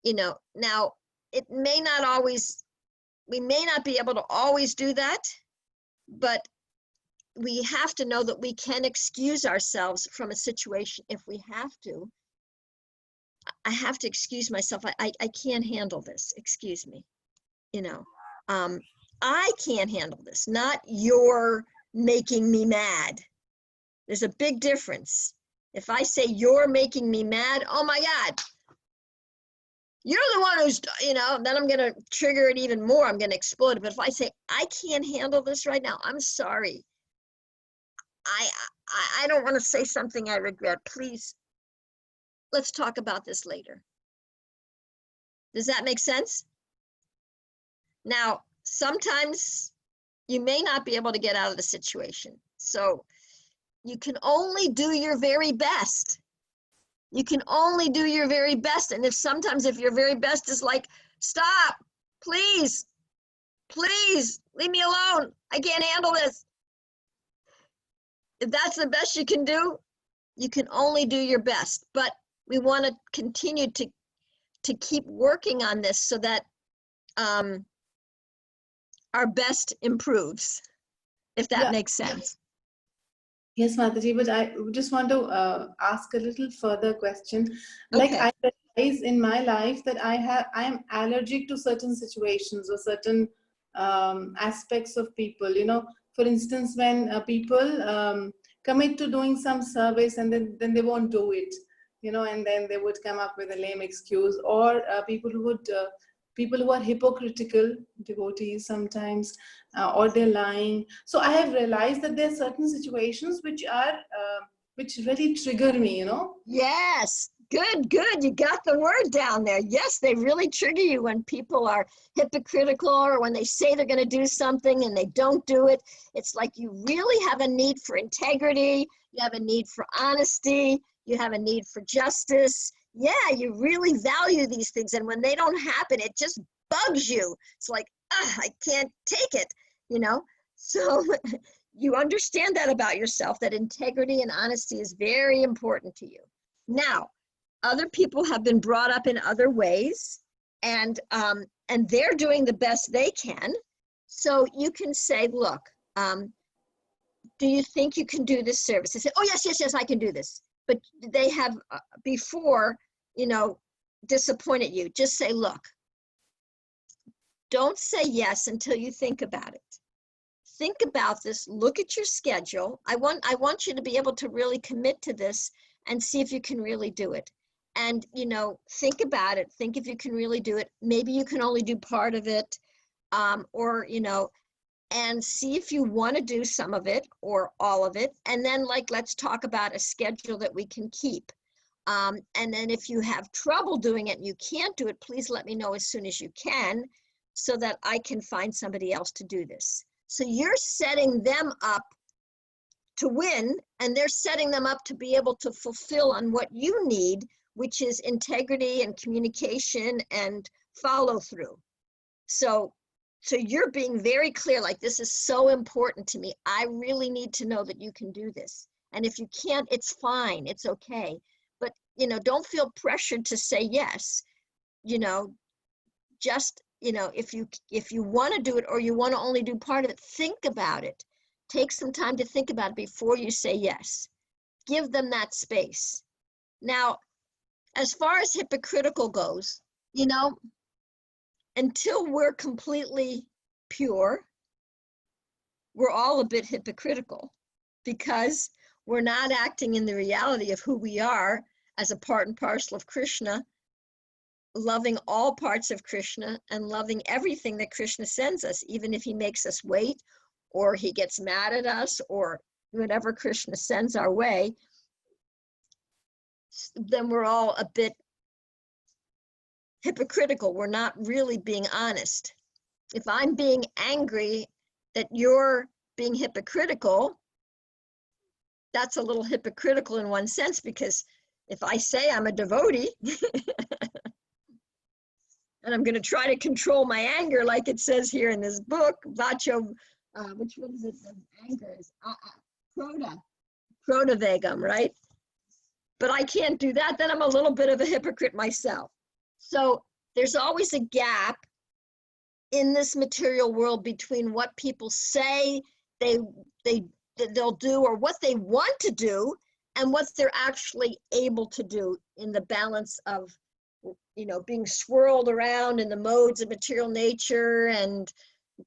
You know, now it may not always, we may not be able to always do that, but we have to know that we can excuse ourselves from a situation if we have to. I have to excuse myself. I can't handle this. Excuse me. You know, I can't handle this, not you're making me mad. There's a big difference. If I say you're making me mad, oh my God, you're the one who's, you know, then I'm going to trigger it even more. I'm going to explode it. But if I say, I can't handle this right now, I'm sorry. I don't want to say something I regret. Please, let's talk about this later. Does that make sense? Now, sometimes you may not be able to get out of the situation. So you can only do your very best. You can only do your very best. And sometimes if your very best is like, stop, please, please, leave me alone. I can't handle this. If that's the best you can do, you can only do your best. But we want to continue to keep working on this so that our best improves, if that makes sense.
Yes, Mataji, but I just want to ask a little further question. Like,
Okay.
I realize in my life that I am allergic to certain situations or certain aspects of people. You know, for instance, when people commit to doing some service and then they won't do it, you know, and then they would come up with a lame excuse, or people who are hypocritical devotees sometimes, or they're lying. So I have realized that there are certain situations which really trigger me, you know.
Yes, good. You got the word down there. Yes, they really trigger you when people are hypocritical or when they say they're going to do something and they don't do it. It's like you really have a need for integrity. You have a need for honesty. You have a need for justice. Yeah, you really value these things. And when they don't happen, it just bugs you. It's like, I can't take it, you know? So you understand that about yourself, that integrity and honesty is very important to you. Now, other people have been brought up in other ways, and they're doing the best they can. So you can say, look, do you think you can do this service? They say, oh, yes, I can do this. But they have before, you know, disappointed you. Just say, look, don't say yes until you think about it. Think about this, look at your schedule. I want you to be able to really commit to this and see if you can really do it. And, you know, think about it, think if you can really do it. Maybe you can only do part of it, or, you know, and see if you want to do some of it or all of it. And then, like, let's talk about a schedule that we can keep. And then if you have trouble doing it and you can't do it, please let me know as soon as you can so that I can find somebody else to do this. So you're setting them up to win, and they're setting them up to be able to fulfill on what you need, which is integrity and communication and follow through. So you're being very clear, like, this is so important to me. I really need to know that you can do this. And if you can't, it's fine, it's okay. But, you know, don't feel pressured to say yes. You know, just, you know, if you want to do it or you want to only do part of it, think about it. Take some time to think about it before you say yes. Give them that space. Now, as far as hypocritical goes, you know, until we're completely pure, we're all a bit hypocritical because we're not acting in the reality of who we are as a part and parcel of Krishna, loving all parts of Krishna and loving everything that Krishna sends us, even if he makes us wait or he gets mad at us or whatever Krishna sends our way, then we're all a bit hypocritical. We're not really being honest. If I'm being angry that you're being hypocritical, that's a little hypocritical in one sense, because if I say I'm a devotee and I'm going to try to control my anger, like it says here in this book, Vacho which one is it? The anchors, Prodavagam, right? But I can't do that. Then I'm a little bit of a hypocrite myself. So there's always a gap in this material world between what people say they'll do or what they want to do and what they're actually able to do in the balance of, you know, being swirled around in the modes of material nature and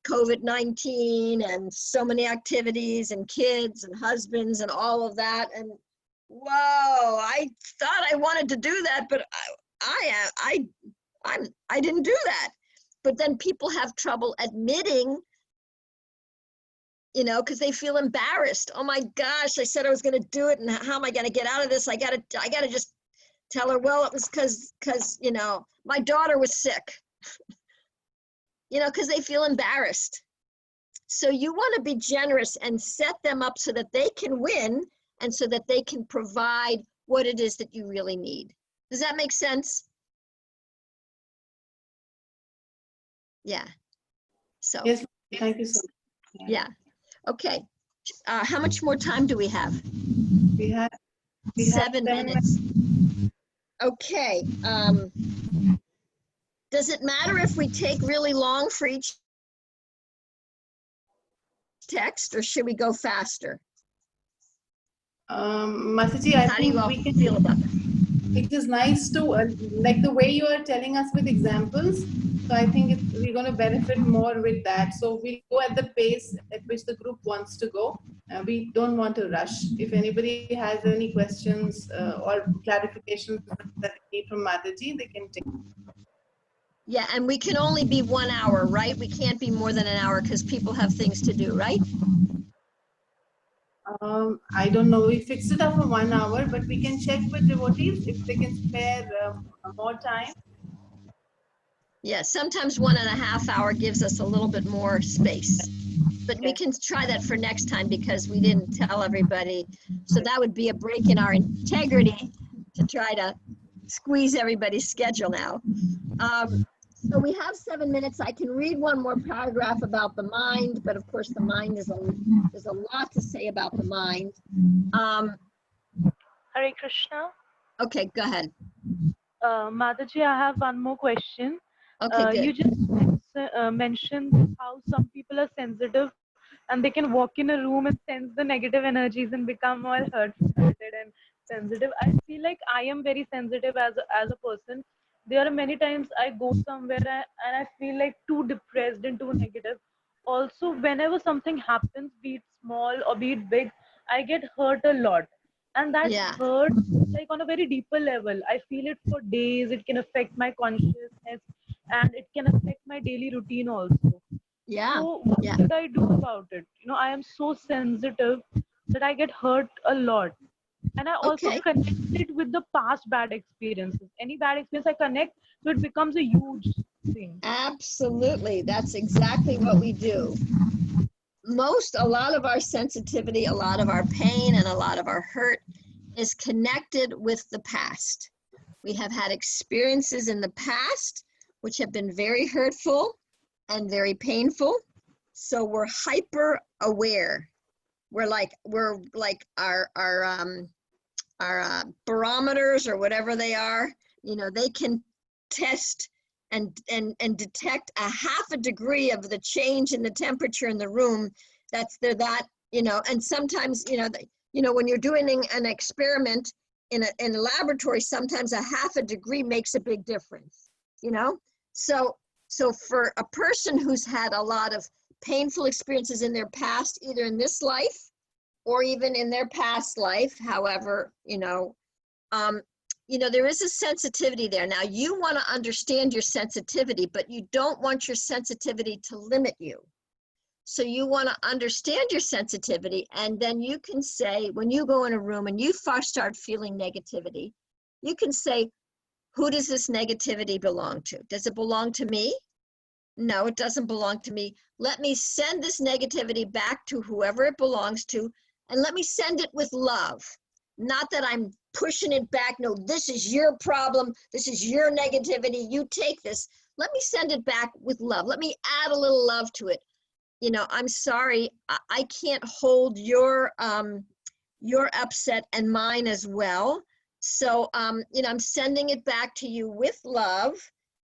COVID-19 and so many activities and kids and husbands and all of that. And whoa, I thought I wanted to do that, but I didn't do that. But then people have trouble admitting, you know, because they feel embarrassed. Oh my gosh, I said I was going to do it, and how am I going to get out of this? I gotta just tell her, well, it was because you know, my daughter was sick. You know, because they feel embarrassed. So you want to be generous and set them up so that they can win and so that they can provide what it is that you really need. Does that make sense? Yeah. So.
Yes, thank you so much.
Yeah. Okay. How much more time do we have?
We have
7 minutes. Okay. Does it matter if we take really long for each text, or should we go faster?
Mataji, I
How do you
think
all
we can
feel about that?
It is nice to, like the way you are telling us with examples. So I think we're going to benefit more with that. So we'll go at the pace at which the group wants to go. We don't want to rush. If anybody has any questions or clarifications that they need from Mataji, they can take.
Yeah, and we can only be 1 hour, right? We can't be more than an hour because people have things to do, right?
I don't know, we fixed it up for 1 hour, but we can check with devotees if they can spare more time.
Yeah, sometimes 1.5 hours gives us a little bit more space. But we can try that for next time because we didn't tell everybody. So that would be a break in our integrity to try to squeeze everybody's schedule now. So we have 7 minutes. I can read one more paragraph about the mind, but of course the mind is there's a lot to say about the mind.
Hare Krishna.
Okay, go ahead.
Mataji, I have one more question.
Okay, good.
You just mentioned how some people are sensitive and they can walk in a room and sense the negative energies and become all hurt-hearted and sensitive. I feel like I am very sensitive as a person. There are many times I go somewhere and I feel like too depressed and too negative. Also, whenever something happens, be it small or be it big, I get hurt a lot. And that
Yeah.
hurt like on a very deeper level. I feel it for days. It can affect my consciousness and it can affect my daily routine also.
Yeah.
So what
Yeah.
should I do about it? You know, I am so sensitive that I get hurt a lot. And I also
Okay.
connect it with the past bad experiences. Any bad experience I connect, so it becomes a huge thing.
Absolutely. That's exactly what we do. A lot of our sensitivity, a lot of our pain, and a lot of our hurt is connected with the past. We have had experiences in the past which have been very hurtful and very painful. So we're hyper aware. We're like our barometers or whatever they are, you know, they can test and detect a 0.5 degree of the change in the temperature in the room. They're that, you know, and sometimes, you know, when you're doing an experiment in a laboratory, sometimes a 0.5 degree makes a big difference, you know? So for a person who's had a lot of painful experiences in their past, either in this life or even in their past life, however, you know, there is a sensitivity there. Now, you want to understand your sensitivity, but you don't want your sensitivity to limit you. So you want to understand your sensitivity, and then you can say, when you go in a room and you first start feeling negativity, you can say, who does this negativity belong to? Does it belong to me? No, it doesn't belong to me. Let me send this negativity back to whoever it belongs to, and let me send it with love. Not that I'm pushing it back. No, this is your problem. This is your negativity. You take this. Let me send it back with love. Let me add a little love to it. I'm sorry, I can't hold your upset and mine as well. So, I'm sending it back to you with love,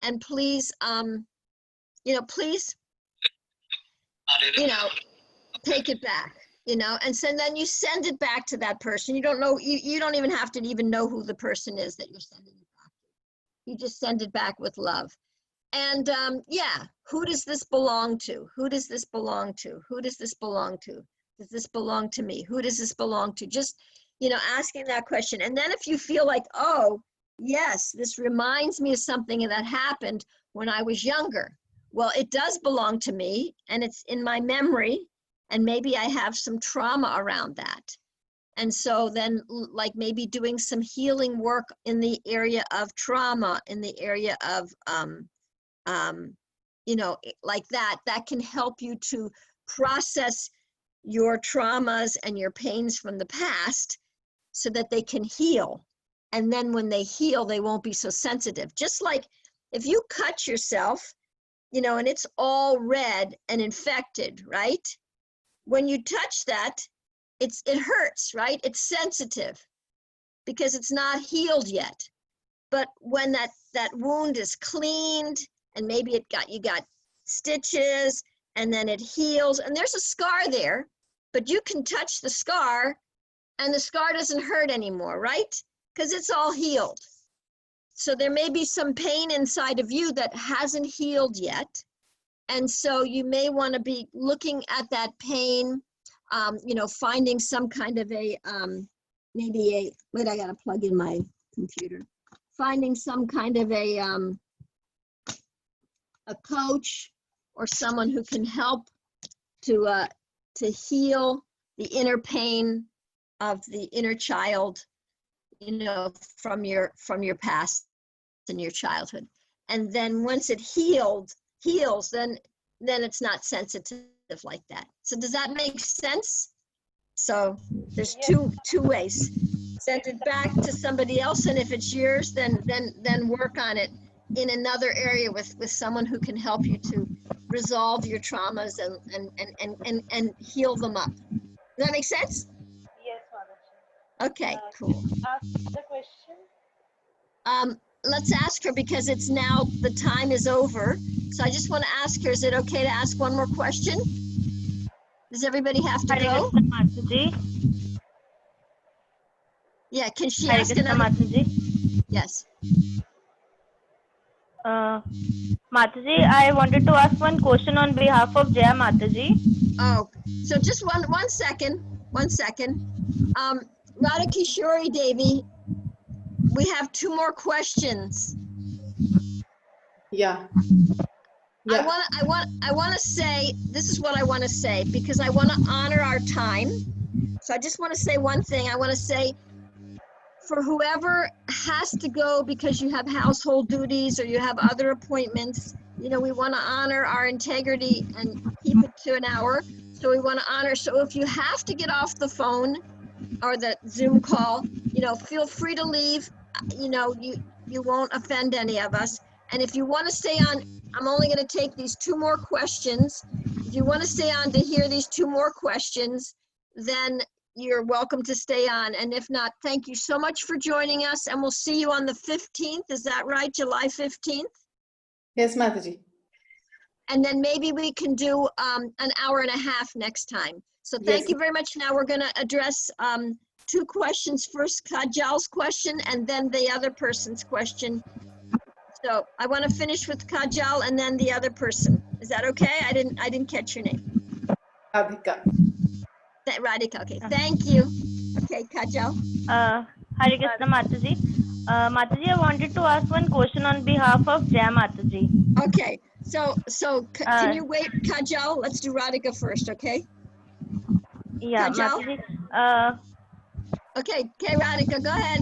and please, please, take it back, and then you send it back to that person. You don't know, you don't even have to even know who the person is that you're sending it back to. You just send it back with love. And yeah, who does this belong to? Who does this belong to? Who does this belong to? Does this belong to me? Who does this belong to? Just, asking that question. And then if you feel like, oh, yes, this reminds me of something that happened when I was younger. Well, it does belong to me, and it's in my memory, and maybe I have some trauma around that. And so then, like, maybe doing some healing work in the area of trauma, in the area of like that can help you to process your traumas and your pains from the past so that they can heal. And then when they heal, they won't be so sensitive. Just like if you cut yourself, and it's all red and infected, right? When you touch that, it hurts, right? It's sensitive because it's not healed yet. But when that wound is cleaned, and maybe you got stitches, and then it heals, and there's a scar there, but you can touch the scar and the scar doesn't hurt anymore, right? Because it's all healed. So there may be some pain inside of you that hasn't healed yet. And so you may want to be looking at that pain, finding some kind of wait, I got to plug in my computer. Finding some kind of a coach or someone who can help to heal the inner pain of the inner child, from your past and your childhood. And then once it heals, then it's not sensitive like that. So does that make sense? So there's two ways. Send it back to somebody else, and if it's yours, then work on it in another area with someone who can help you to resolve your traumas and heal them up. Does that make sense?
Yes, Mataji.
Okay, cool.
Ask the question.
Let's ask her, because it's now, the time is over. So I just want to ask her, is it okay to ask one more question? Does everybody have to
Hare
go?
Krishna Mataji.
Yeah, can she
Hare
ask
Krishna
another?
Mataji.
Yes.
Mataji, I wanted to ask one question on behalf of Jaya Mataji.
Oh, so just one second. Radha Kishori Devi, we have 2 more questions.
Yeah.
I want to say, this is what I want to say, because I want to honor our time. So I just want to say one thing. I want to say, for whoever has to go because you have household duties or you have other appointments, we want to honor our integrity and keep it to an hour. So we want to honor. So if you have to get off the phone or the Zoom call, feel free to leave. You won't offend any of us. And if you want to stay on, I'm only going to take these 2 more questions. If you want to stay on to hear these 2 more questions, then you're welcome to stay on. And if not, thank you so much for joining us, and we'll see you on the 15th. Is that right? July 15th?
Yes, Mataji.
And then maybe we can do an hour and a half next time. So thank you very much. Now we're going to address 2 questions. First, Kajal's question, and then the other person's question. So I want to finish with Kajal and then the other person. Is that okay? I didn't catch your name.
Radhika.
Radhika. Okay. Thank you. Okay, Kajal.
Hare Krishna Mataji. Mataji, I wanted to ask one question on behalf of Jaya Mataji.
Okay. So can you wait, Kajal? Let's do Radhika first, okay?
Yeah,
Kajal?
Mataji.
Okay, Radhika, go ahead.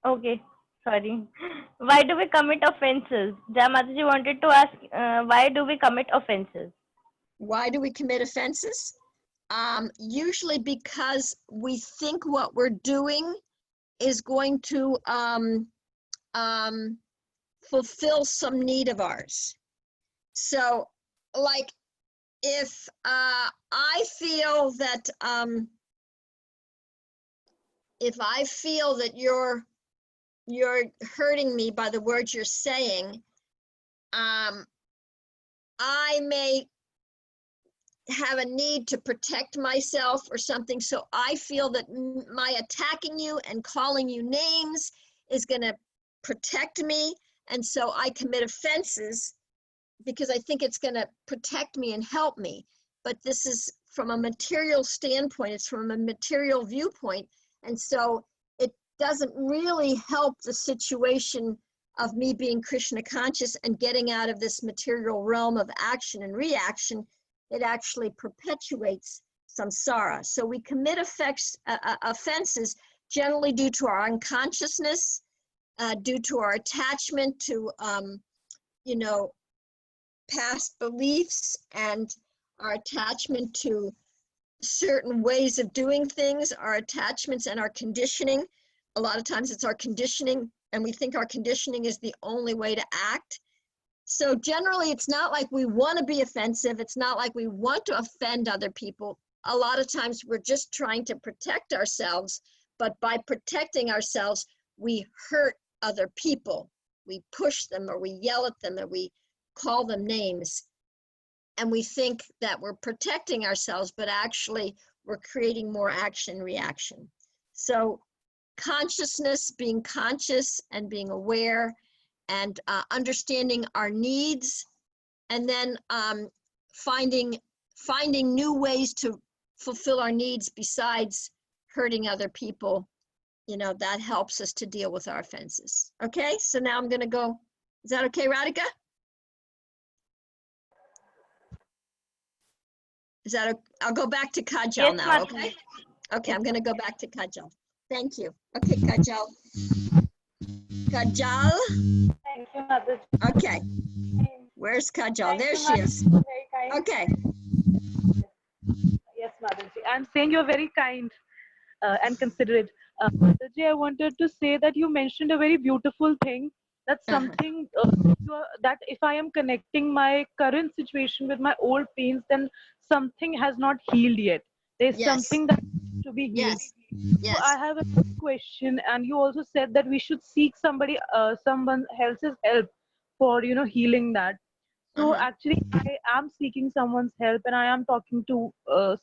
Okay, sorry. Why do we commit offenses? Jaya Mataji wanted to ask, why do we commit offenses?
Why do we commit offenses? Usually because we think what we're doing is going to fulfill some need of ours. So like if I feel that if I feel that you're hurting me by the words you're saying, I may have a need to protect myself or something. So I feel that my attacking you and calling you names is going to protect me. And so I commit offenses because I think it's going to protect me and help me. But this is from a material standpoint, it's from a material viewpoint. And so it doesn't really help the situation of me being Krishna conscious and getting out of this material realm of action and reaction. It actually perpetuates samsara. So we commit offenses generally due to our unconsciousness, due to our attachment to, past beliefs and our attachment to certain ways of doing things, our attachments and our conditioning. A lot of times it's our conditioning, and we think our conditioning is the only way to act. So generally, it's not like we want to be offensive. It's not like we want to offend other people. A lot of times we're just trying to protect ourselves, but by protecting ourselves, we hurt other people. We push them, or we yell at them, or we call them names. And we think that we're protecting ourselves, but actually we're creating more action and reaction. So consciousness, being conscious and being aware, and understanding our needs, and then finding new ways to fulfill our needs besides hurting other people, that helps us to deal with our offenses. Okay, so now I'm gonna go. Is that okay, Radhika? I'll go back to Kajal
Yes,
now,
Mataji.
okay? Okay, I'm gonna go back to Kajal. Thank you. Okay, Kajal. Kajal,
Thank you, Mataji.
okay. Where's Kajal?
Thank
There
you,
she is.
Mataji. Very kind.
Okay,
Yes, Mataji. I'm saying you're very kind and considerate. Mataji, I wanted to say that you mentioned a very beautiful thing. That's something that if I am connecting my current situation with my old pains, then something has not healed yet. There's
yes,
something that needs to be healed.
yes,
So I
yes.
have a question, and you also said that we should seek someone else's help for healing that. So actually, I am seeking someone's help, and I am talking to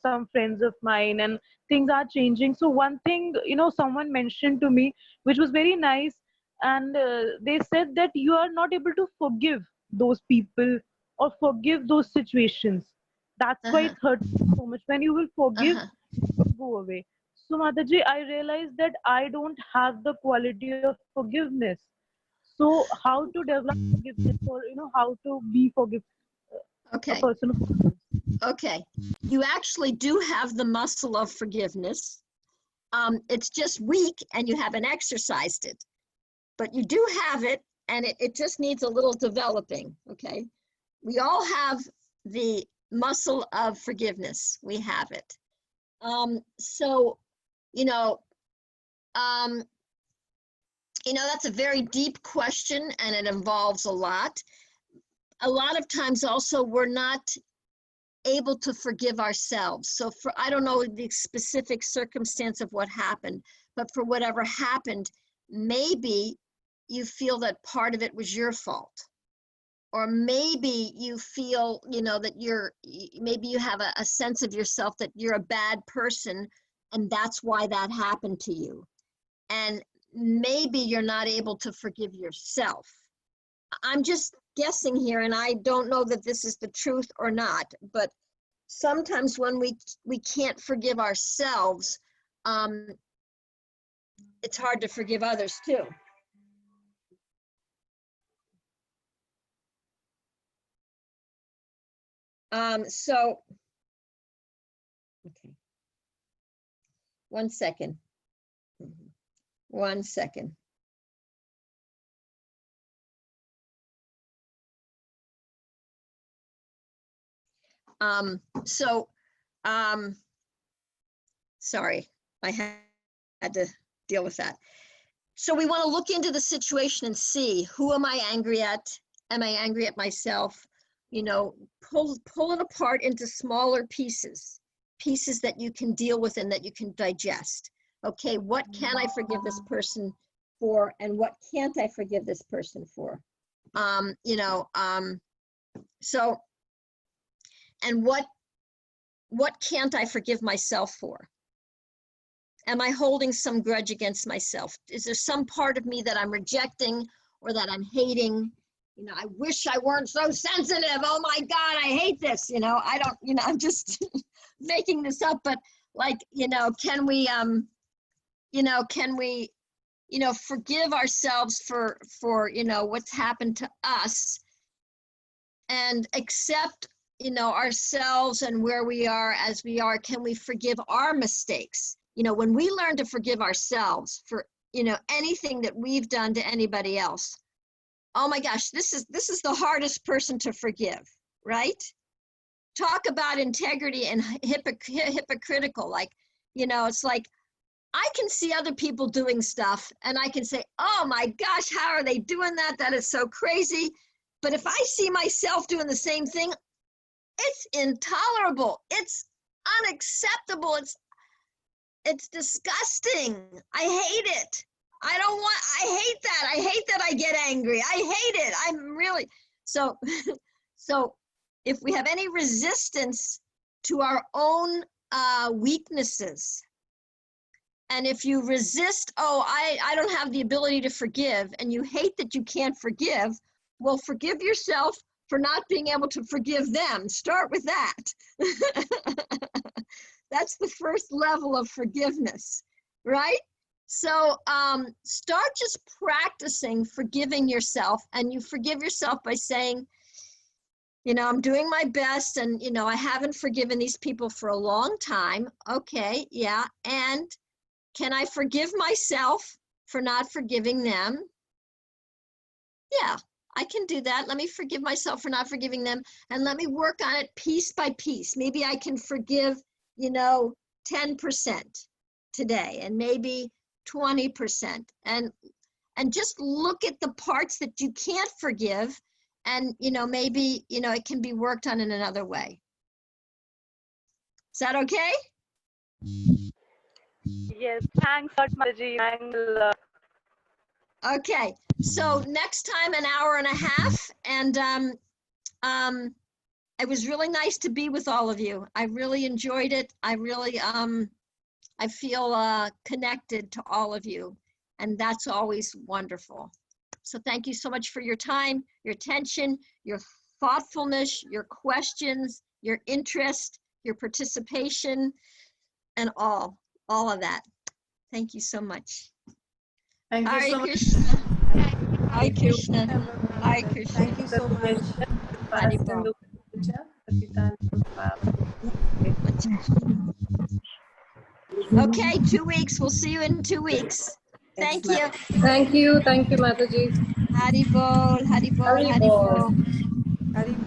some friends of mine, and things are changing. So one thing, someone mentioned to me, which was very nice, and they said that you are not able to forgive those people or forgive those situations. That's why it hurts so much. When you will forgive, it will go away. So Mataji, I realized that I don't have the quality of forgiveness. So how to develop forgiveness, or how to be a
Okay,
person who forgives?
okay. You actually do have the muscle of forgiveness. It's just weak and you haven't exercised it. But you do have it, and it just needs a little developing, okay? We all have the muscle of forgiveness. We have it. So, that's a very deep question, and it involves a lot. A lot of times also we're not able to forgive ourselves. So I don't know the specific circumstance of what happened, but for whatever happened, maybe you feel that part of it was your fault. Or maybe you feel, that maybe you have a sense of yourself that you're a bad person, and that's why that happened to you. And maybe you're not able to forgive yourself. I'm just guessing here, and I don't know that this is the truth or not, but sometimes when we can't forgive ourselves, it's hard to forgive others too. So, okay. 1 second. 1 second. Sorry, I had to deal with that. So we want to look into the situation and see, who am I angry at? Am I angry at myself? you know, pull it apart into smaller pieces that you can deal with and that you can digest. Okay, what can I forgive this person for, and what can't I forgive this person for? You know, so, and what can't I forgive myself for? Am I holding some grudge against myself? Is there some part of me that I'm rejecting or that I'm hating? You know, I wish I weren't so sensitive. Oh my God, I hate this. You know, I don't, you know, I'm just making this up, but like, you know, can we, forgive ourselves for, you know, what's happened to us and accept, you know, ourselves and where we are as we are? Can we forgive our mistakes? You know, when we learn to forgive ourselves for, you know, anything that we've done to anybody else, oh my gosh, this is the hardest person to forgive, right? Talk about integrity and hypocritical. Like, you know, it's like, I can see other people doing stuff and I can say, oh my gosh, how are they doing that? That is so crazy. But if I see myself doing the same thing, it's intolerable. It's unacceptable. It's disgusting. I hate it. I hate that. I hate that I get angry. I hate it. I'm really, so if we have any resistance to our own weaknesses, and if you resist, oh, I don't have the ability to forgive, and you hate that you can't forgive, well, forgive yourself for not being able to forgive them. Start with that. That's the first level of forgiveness, right? So start just practicing forgiving yourself, and you forgive yourself by saying, you know, I'm doing my best, and, you know, I haven't forgiven these people for a long time. Okay, yeah, and can I forgive myself for not forgiving them? Yeah, I can do that. Let me forgive myself for not forgiving them, and let me work on it piece by piece. Maybe I can forgive, you know, 10% today, and maybe 20%, and just look at the parts that you can't forgive, and, you know, maybe, you know, it can be worked on in another way. Is that okay?
Yes, thanks a lot, Mataji. Thanks a lot.
Okay, so next time, an hour and a half, and it was really nice to be with all of you. I really enjoyed it. I really, I feel connected to all of you, and that's always wonderful. So thank you so much for your time, your attention, your thoughtfulness, your questions, your interest, your participation, and all of that. Thank you so much.
Thank you
Hare
so much.
Krishna. Hare
Thank you.
Krishna. Hare Krishna.
Thank you so much.
Haribol. Okay, 2 weeks. We'll see you in 2 weeks. Thank you.
Thank you, Mataji.
Haribol, Haribol, Haribol,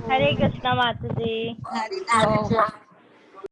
Hare Krishna Mataji.
Haribol.